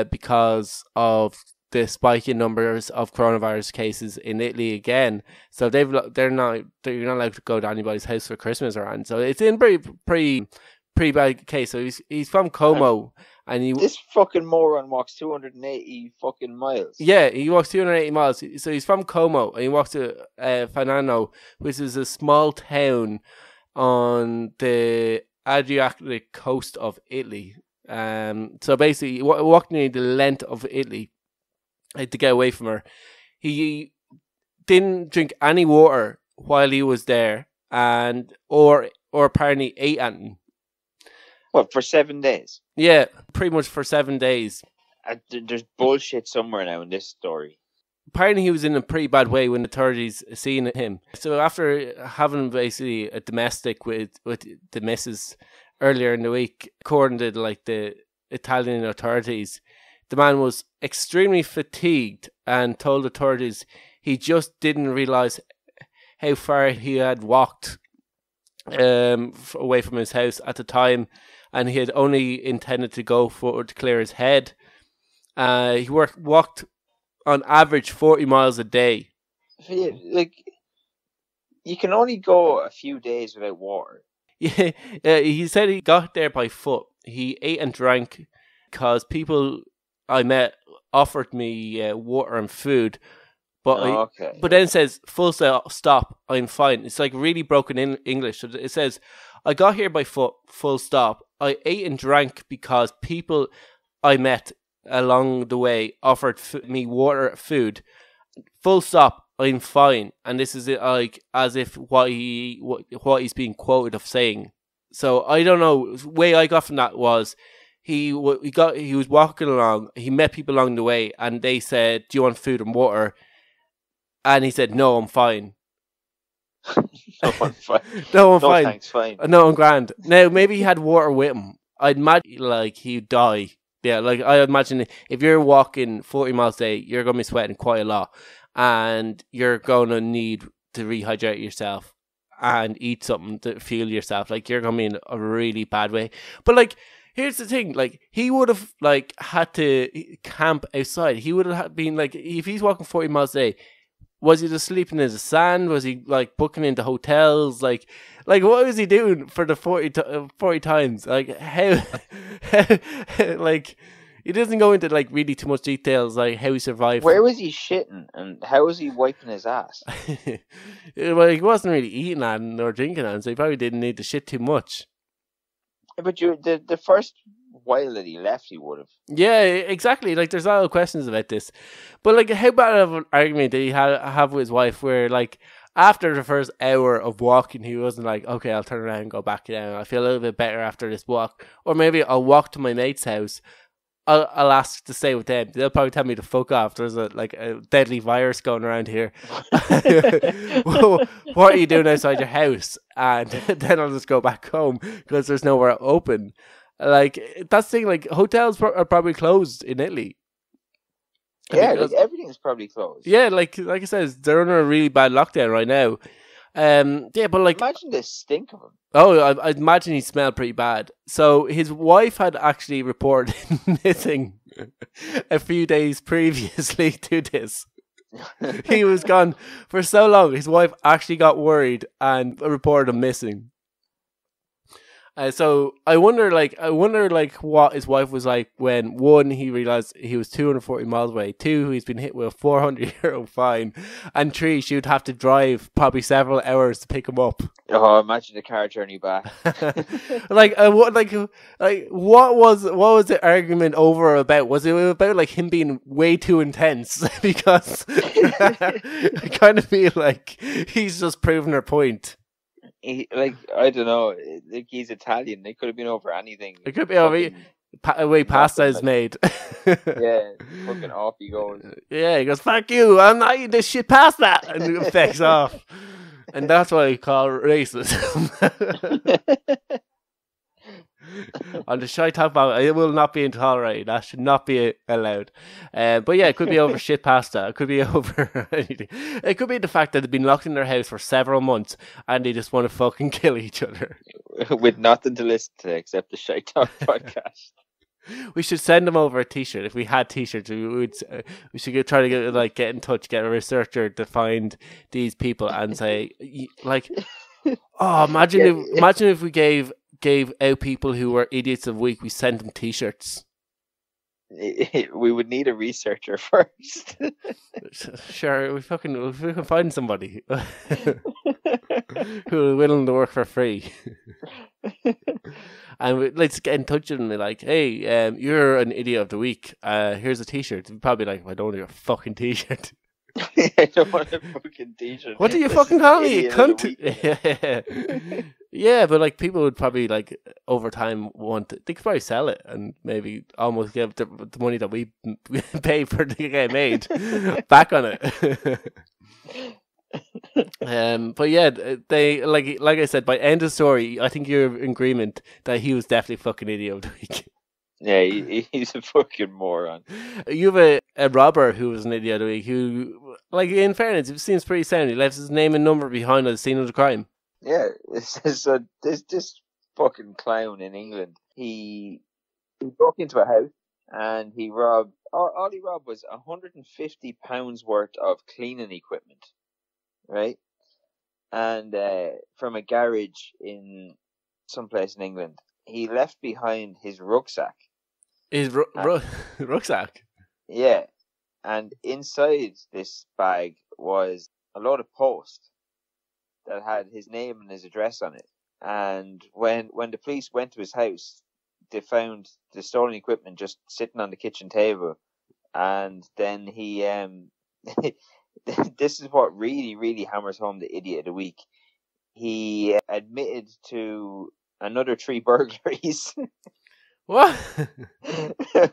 because of the spike in numbers of coronavirus cases in Italy again. So you're not allowed to go to anybody's house for Christmas or anything. So it's in pretty bad case. So he's from Como. And this fucking moron walks 280 fucking miles. Yeah, he walks 280 miles. So he's from Como, and he walks to Fanano, which is a small town on the Adriatic coast of Italy. So basically, he walked nearly the length of Italy to get away from her. He didn't drink any water while he was there, or apparently ate anything. What, for 7 days? Yeah, pretty much for 7 days. There's bullshit somewhere now in this story. Apparently he was in a pretty bad way when the authorities seen him. So after having basically a domestic with the missus earlier in the week, according to like the Italian authorities, the man was extremely fatigued and told authorities he just didn't realise how far he had walked away from his house at the time, and he had only intended to go to clear his head. He walked on average 40 miles a day. Yeah, like, you can only go a few days without water. Yeah, he said he got there by foot. He ate and drank because people I met offered me water and food. But but then it says, full stop, I'm fine. It's like really broken in English. So it says, I got here by foot, full stop. I ate and drank because people I met along the way offered me water, food. Full stop, I'm fine. And this is like as if what he's being quoted of saying. So I don't know. The way I got from that was he was walking along. He met people along the way, and they said, "Do you want food and water?" And he said, "No, I'm fine." No, I'm fine. No, I'm fine. Thanks, fine. No, I'm grand. Now, maybe he had water with him. I'd imagine, like, he'd die. Yeah, like, I imagine if you're walking 40 miles a day, you're going to be sweating quite a lot. And you're going to need to rehydrate yourself and eat something to fuel yourself. Like, you're going to be in a really bad way. But, like, here's the thing. Like, he would have, like, had to camp outside. He would have been, like, if he's walking 40 miles a day, was he just sleeping in the sand? Was he like booking into hotels? Like what was he doing for the 40 times? Like how like he doesn't go into like really too much details like how he survived. Where was he shitting and how was he wiping his ass? Well, he wasn't really eating and or drinking and so he probably didn't need to shit too much. But the first while that he left, he would have. Yeah, exactly. Like, there's a lot of questions about this. But, like, how bad of an argument did he have with his wife where, like, after the first hour of walking, he wasn't like, okay, I'll turn around and go back down. I feel a little bit better after this walk. Or maybe I'll walk to my mate's house. I'll ask to stay with them. They'll probably tell me to fuck off. There's a deadly virus going around here. What are you doing outside your house? And then I'll just go back home because there's nowhere open. Like, that's the thing, like, hotels are probably closed in Italy. Yeah, like everything's probably closed. Yeah, like I said, they're under a really bad lockdown right now. Yeah, but like, imagine the stink of him. Oh, I imagine he smelled pretty bad. So his wife had actually reported missing a few days previously to this. He was gone for so long. His wife actually got worried and reported him missing. So I wonder what his wife was like when, one, he realised he was 240 miles away, two, he's been hit with a €400 fine, and three, she would have to drive probably several hours to pick him up. Oh, imagine the car journey back. What was the argument over about? Was it about like him being way too intense? Because I kind of feel like he's just proving her point. I don't know. Like, he's Italian. They could have been over anything. It could be over the way pasta is made. Yeah, fucking off he goes. Yeah, he goes, "Fuck you! I'm not eating this shit pasta," and it affects off. And that's what I call racism. On the Shite Talk, it will not be tolerated. That should not be allowed. But yeah, it could be over shit pasta. It could be over anything. It could be the fact that they've been locked in their house for several months and they just want to fucking kill each other. With nothing to listen to except the Shite Talk podcast. We should send them over a t-shirt. If we had t-shirts, we should try to get in touch, get a researcher to find these people and say, like, oh, imagine if we gave out people who were idiots of the week, we sent them t-shirts. We would need a researcher first. Sure, we can find somebody who are willing to work for free. And let's get in touch with them and be like, hey, you're an idiot of the week. Here's a t-shirt. They'd probably like, I don't want your fucking t-shirt. I don't want a fucking t-shirt. What do you fucking call me, you cunt? Yeah, but like people would probably like over time they could probably sell it and maybe almost give the money that we pay for it to get made back on it. But yeah, they like I said, by end of story, I think you're in agreement that he was definitely fucking idiot of the week. Yeah, he's a fucking moron. You have a robber who was an idiot of the week who, like, in fairness, it seems pretty sound. He left his name and number behind at the scene of the crime. Yeah, so this fucking clown in England, he broke into a house and he robbed, all he robbed was £150 worth of cleaning equipment, right? And from a garage in someplace in England, he left behind his rucksack. His rucksack? Yeah, and inside this bag was a load of post that had his name and his address on it. And when the police went to his house, they found the stolen equipment just sitting on the kitchen table. And then he, this is what really, really hammers home the idiot of the week. He admitted to another 3 burglaries. What?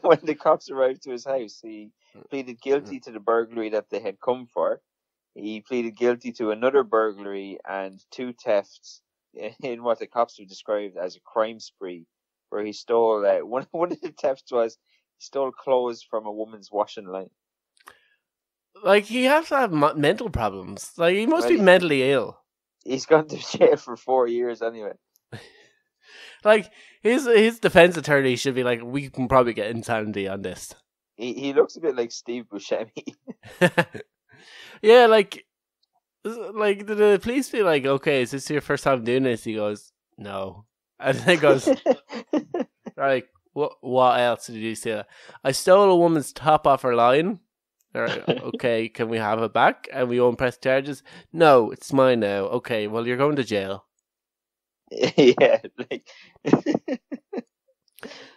When the cops arrived to his house, he pleaded guilty to the burglary that they had come for. He pleaded guilty to another burglary and 2 thefts in what the cops have described as a crime spree, where he stole, one of the thefts was he stole clothes from a woman's washing line. Like, he has to have mental problems. Like, he must be mentally ill. He's gone to jail for 4 years anyway. Like, his defense attorney should be like, we can probably get insanity on this. He looks a bit like Steve Buscemi. Yeah, like the police be like, okay, is this your first time doing this? He goes, no. And then he goes, right, what else did you steal? I stole a woman's top off her line. All right, okay, can we have it back? And we won't press charges? No, it's mine now. Okay, well, you're going to jail. Yeah,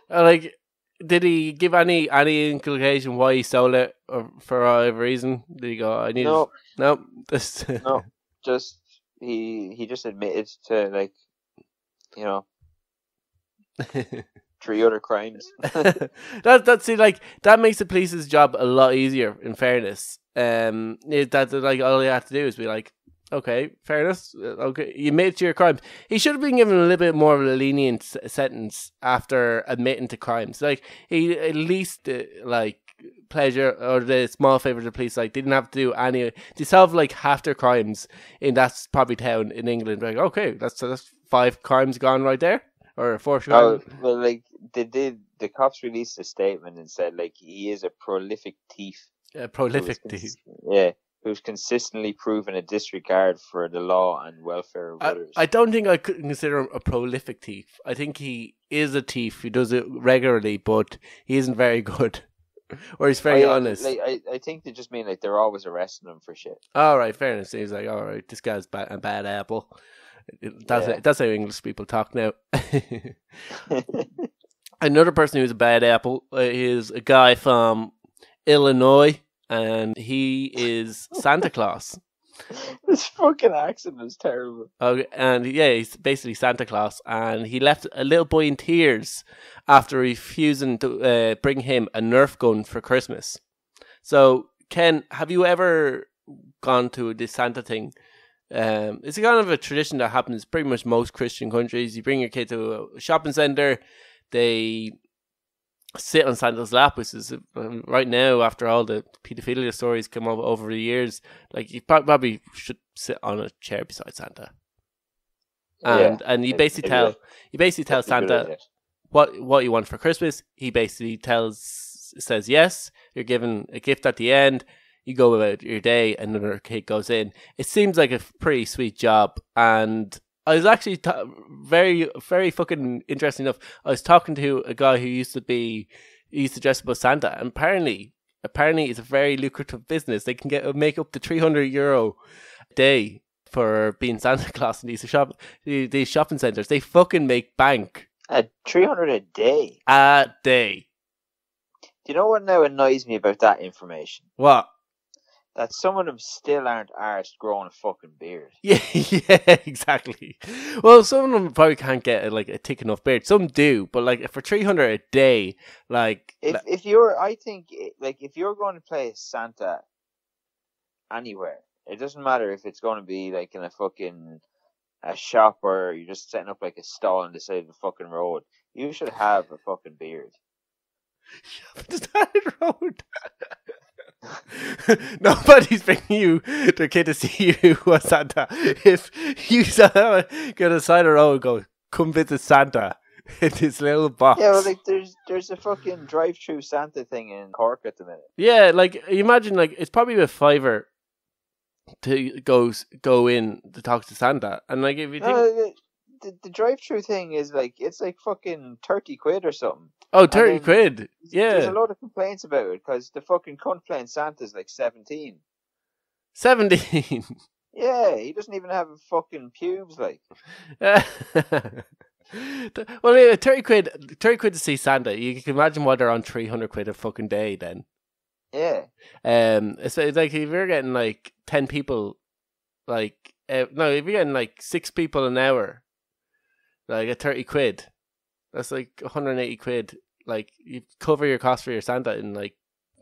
like, did he give any inculcation why he stole it, or for whatever reason? Did he go, I need no, no, no, just he just admitted to, like, you know, 3 other crimes. That's see, like, that makes the police's job a lot easier. In fairness, that like all you have to do is be like, okay, fairness, okay, you admit to your crimes. He should have been given a little bit more of a lenient sentence after admitting to crimes. Like, he at least like pleasure or the small favor to the police. Like, didn't have to do any. They solve like half their crimes in that probably town in England. Like, okay, that's 5 crimes gone right there. Or 4 Oh, well, like, the cops released a statement and said, like, he is a prolific thief. Prolific thief. Yeah, who's consistently proven a disregard for the law and welfare of others. I don't think I could consider him a prolific thief. I think he is a thief. He does it regularly, but he isn't very good. Or he's very honest. Like, I think they just mean, like, they're always arresting him for shit. All right, fairness. He's like, all right, this guy's a bad apple. That's how English people talk now. Another person who's a bad apple is a guy from Illinois, and he is Santa Claus. This fucking accent is terrible. Okay, and yeah, he's basically Santa Claus, and he left a little boy in tears after refusing to bring him a Nerf gun for Christmas. So, Ken, have you ever gone to this Santa thing? It's a kind of a tradition that happens pretty much most Christian countries. You bring your kid to a shopping centre, they sit on Santa's lap, which is right now, after all the paedophilia stories come up over the years, like, you probably should sit on a chair beside Santa, and you basically tell Santa what you want for Christmas. He basically says yes. You're given a gift at the end. You go about your day, and another kid goes in. It seems like a pretty sweet job, and I was actually very, very fucking interesting enough. I was talking to a guy who used to dress up as Santa, and apparently it's a very lucrative business. They can make up to €300 a day for being Santa Claus in these shopping centres. They fucking make bank. At 300 a day? A day. Do you know what now annoys me about that information? What? That some of them still aren't arsed growing a fucking beard. Yeah, exactly. Well, some of them probably can't get a thick enough beard. Some do, but like for 300 a day, like if you're going to play Santa anywhere, it doesn't matter if it's going to be like in a shop or you're just setting up like a stall on the side of the fucking road. You should have a fucking beard. The side of the road. Nobody's bringing their kid to see you as Santa. If you get a side of the road and go, come visit Santa in this little box. Yeah, well, like there's a fucking drive-through Santa thing in Cork at the minute. Yeah, like, imagine, like, it's probably a $5 to go in to talk to Santa, and like, if you think the drive-through thing is like, it's like fucking 30 quid or something. Oh, 30 quid. Yeah. There's a lot of complaints about it because the fucking cunt playing Santa's like 17. 17? Yeah, he doesn't even have fucking pubes, like. Well, yeah, 30 quid to see Santa. You can imagine why they're on 300 quid a fucking day then. Yeah. It's like, if you're getting like 10 people, like, if you're getting like 6 people an hour, like at 30 quid, that's like 180 quid. Like, you cover your cost for your Santa in like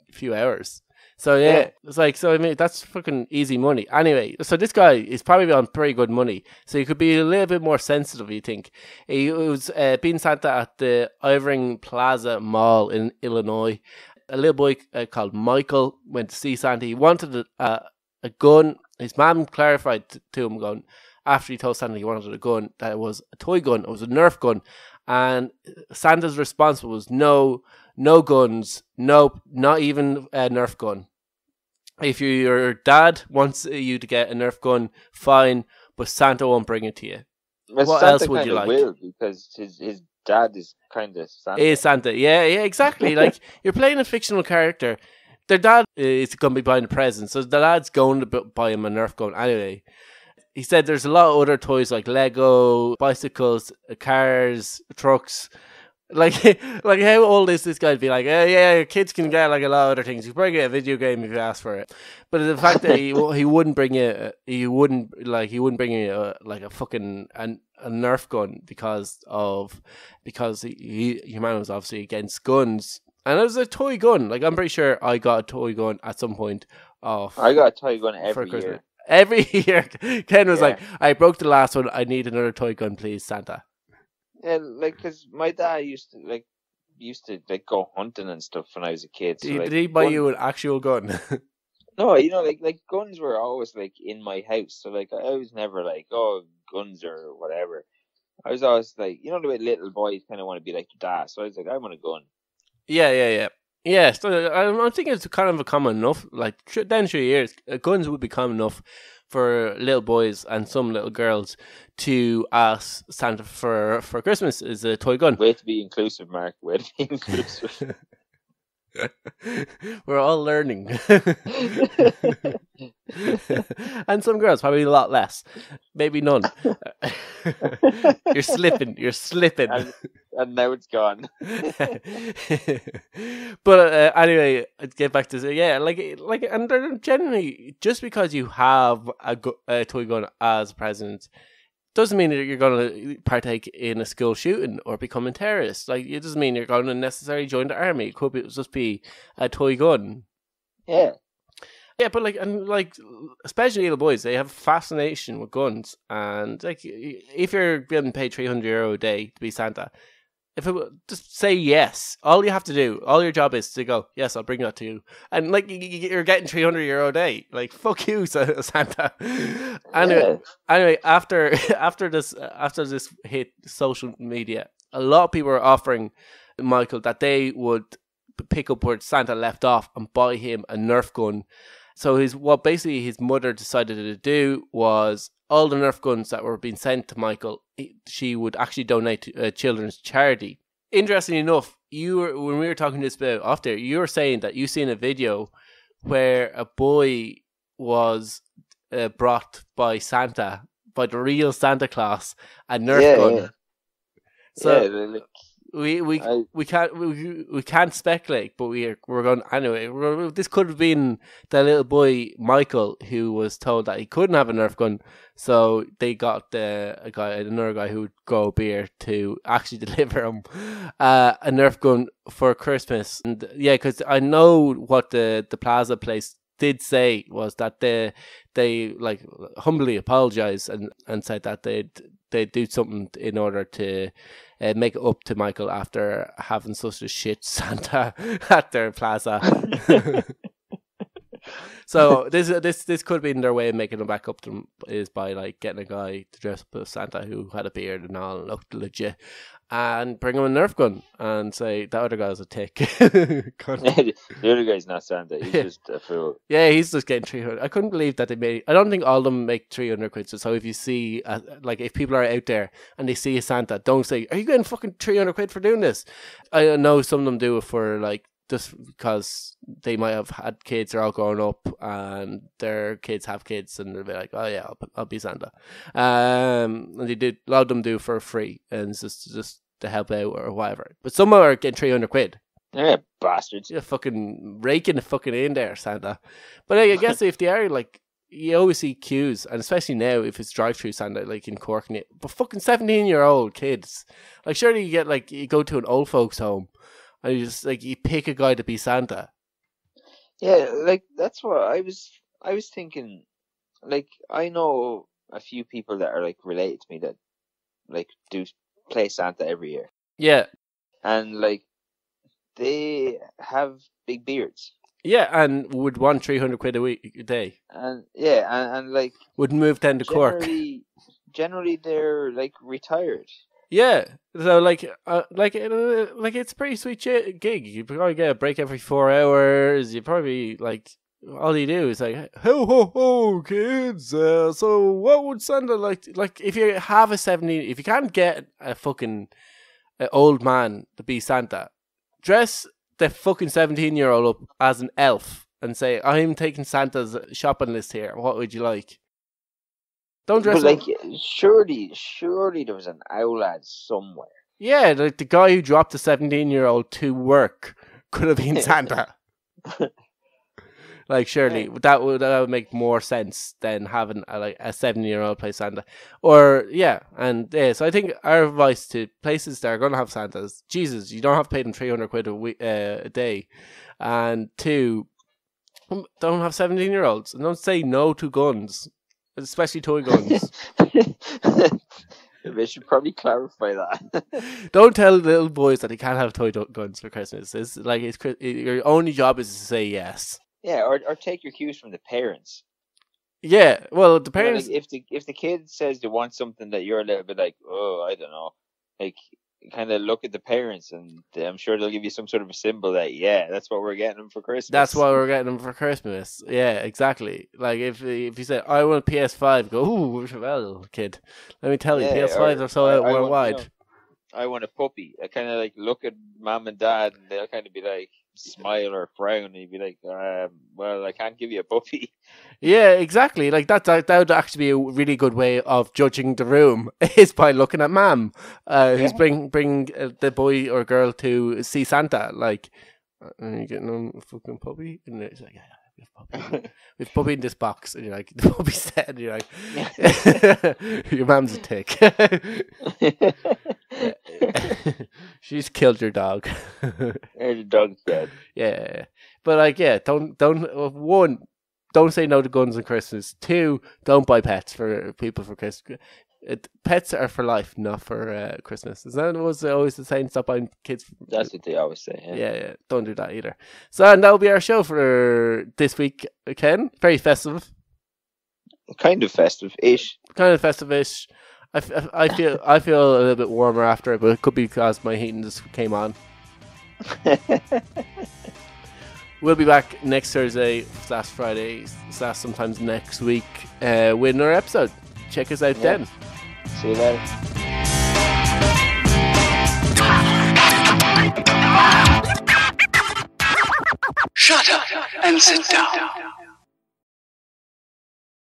a few hours. So yeah, it's like, so I mean, that's fucking easy money. Anyway, so this guy is probably on pretty good money. So you could be a little bit more sensitive, you think. He was being Santa at the Irving Plaza Mall in Illinois. A little boy called Michael went to see Santa. He wanted a gun. His mom clarified to him, going, after he told Santa he wanted a gun, that it was a toy gun, it was a Nerf gun. And Santa's response was, no guns, no, not even a Nerf gun. If your dad wants you to get a Nerf gun, fine, but Santa won't bring it to you. Well, what Santa else would you like? Will, because his dad is kind of Santa. Is Santa, yeah, exactly. Like, you're playing a fictional character. Their dad is going to be buying a present, so the dad's going to buy him a Nerf gun anyway. He said there's a lot of other toys like Lego, bicycles, cars, trucks, Like, like how old is this guy to be like, yeah, kids can get like a lot of other things. You can probably get a video game if you ask for it. But the fact that he wouldn't bring you, he wouldn't bring you like a fucking a Nerf gun because your man was obviously against guns, and it was a toy gun. Like I'm pretty sure I got a toy gun at some point. I got a toy gun every year. Every year, Ken was like, "I broke the last one. I need another toy gun, please, Santa." Yeah, like, cause my dad used to go hunting and stuff when I was a kid. So, did he buy you an actual gun? No, you know, like guns were always like in my house. So like I was never like, oh, guns or whatever. I was always like, you know, the way little boys kind of want to be like your dad. So I was like, I want a gun. Yeah. So I think it's kind of a common enough. Like then, sure, years guns would be common enough for little boys and some little girls to ask Santa for Christmas is a toy gun. Way to be inclusive, Mark. Way to be inclusive. We're all learning. And some girls, probably a lot less. Maybe none. You're slipping. And now it's gone. But anyway, I'd get back to like, and they're generally, just because you have a toy gun as a present doesn't mean that you're going to partake in a school shooting or become a terrorist. Like, it doesn't mean you're going to necessarily join the army. It could just be a toy gun. Yeah. Yeah, but like especially little boys, they have a fascination with guns. And like, if you're getting paid €300 a day to be Santa, just say yes. All you have to do, all your job is to go, yes, I'll bring that to you. And like, you're getting €300 a day. Like, fuck you, Santa. Anyway, after this hit social media, a lot of people are offering Michael that they would pick up where Santa left off and buy him a Nerf gun. So what basically his mother decided to do was all the Nerf guns that were being sent to Michael, she would actually donate to a children's charity. Interestingly enough, when we were talking this about off there, you were saying that you seen a video where a boy was brought by Santa, by the real Santa Claus, a Nerf gun. Yeah. So we can't speculate, but we're going anyway. This could have been the little boy Michael who was told that he couldn't have a Nerf gun, so they got another guy who would grow beer to actually deliver him a Nerf gun for Christmas. And yeah, because I know what the Plaza place did say was that they like humbly apologized and said that they'd do something in order to make it up to Michael after having such a shit Santa at their Plaza. So this could be in their way of making them back up to them, is by like getting a guy to dress up as Santa who had a beard and all and looked legit, and bring him a Nerf gun and say that other guy's a tick. The other guy's not Santa. He's just a fool. Yeah, he's just getting 300. I couldn't believe that they made. I don't think all of them make 300 quid. So if you see, like, if people are out there and they see a Santa, don't say, "Are you getting fucking 300 quid for doing this?" I know some of them do it for like just because they might have had kids, they're all growing up and their kids have kids and they'll be like, oh yeah, I'll be Santa. And they do, a lot of them do for free and it's just to help out or whatever. But some are getting 300 quid. Yeah, bastards. You're fucking raking the fucking in there, Santa. But I guess if they are like, you always see queues, and especially now if it's drive-through Santa, like in Cork, but fucking 17-year-old kids. Like, surely you go to an old folks home and you just like, you pick a guy to be Santa. Yeah, like that's what I was thinking. Like, I know a few people that are like related to me that like do play Santa every year. Yeah. And like they have big beards. Yeah, and would want 300 quid a day. And yeah, and like would move down to Cork. Generally they're like retired. Yeah, so like it's a pretty sweet gig. You probably get a break every 4 hours. You probably like all you do is like, ho ho ho, kids. So what would Santa like if you have a 17? If you can't get a fucking old man to be Santa, dress the fucking 17-year-old up as an elf and say, I'm taking Santa's shopping list here. What would you like? Don't dress but like, surely there was an owl ad somewhere. Yeah, like the guy who dropped the 17-year-old to work could have been Santa. Like, surely that would make more sense than having a 7-year-old play Santa. Or so I think our advice to places that are going to have Santas: Jesus, you don't have to pay them 300 quid a day, and two, don't have 17-year-olds, and don't say no to guns, especially toy guns. They should probably clarify that. Don't tell little boys that they can't have toy guns for Christmas. It's like your only job is to say yes. Yeah, or take your cues from the parents. Yeah, well, the parents. Like if the kid says they want something that you're a little bit like, oh, I don't know, like kind of look at the parents, and I'm sure they'll give you some sort of a symbol that that's what we're getting them for Christmas. That's what we're getting them for Christmas. Yeah, exactly. Like if you say I want a PS5, go, ooh, well, kid, let me tell you, PS5s are so out worldwide. I want a puppy. I kind of like look at mom and dad, and they'll kind of be like, smile or frown, and you'd be like, well, I can't give you a puppy. Yeah, exactly. Like that would actually be a really good way of judging the room is by looking at mom, who's bring the boy or girl to see Santa. Like, are you getting a fucking puppy? And it's like, we have puppy in this box, and you're like, the puppy's dead, and you're like, your mom's a tick. She's killed your dog. The dog's dead. Yeah, but like, don't say no to guns on Christmas. 2, don't buy pets for people for Christmas. Pets are for life, not for Christmas. Is that was always the saying? Stop buying kids. That's what they always say. Yeah. Don't do that either. So, and that'll be our show for this week, Ken. Very festive. Kind of festive-ish. I feel a little bit warmer after it, but it could be because my heating just came on. We'll be back next Thursday / Friday / sometimes next week with another episode. Check us out then. See you later. Shut up and sit down.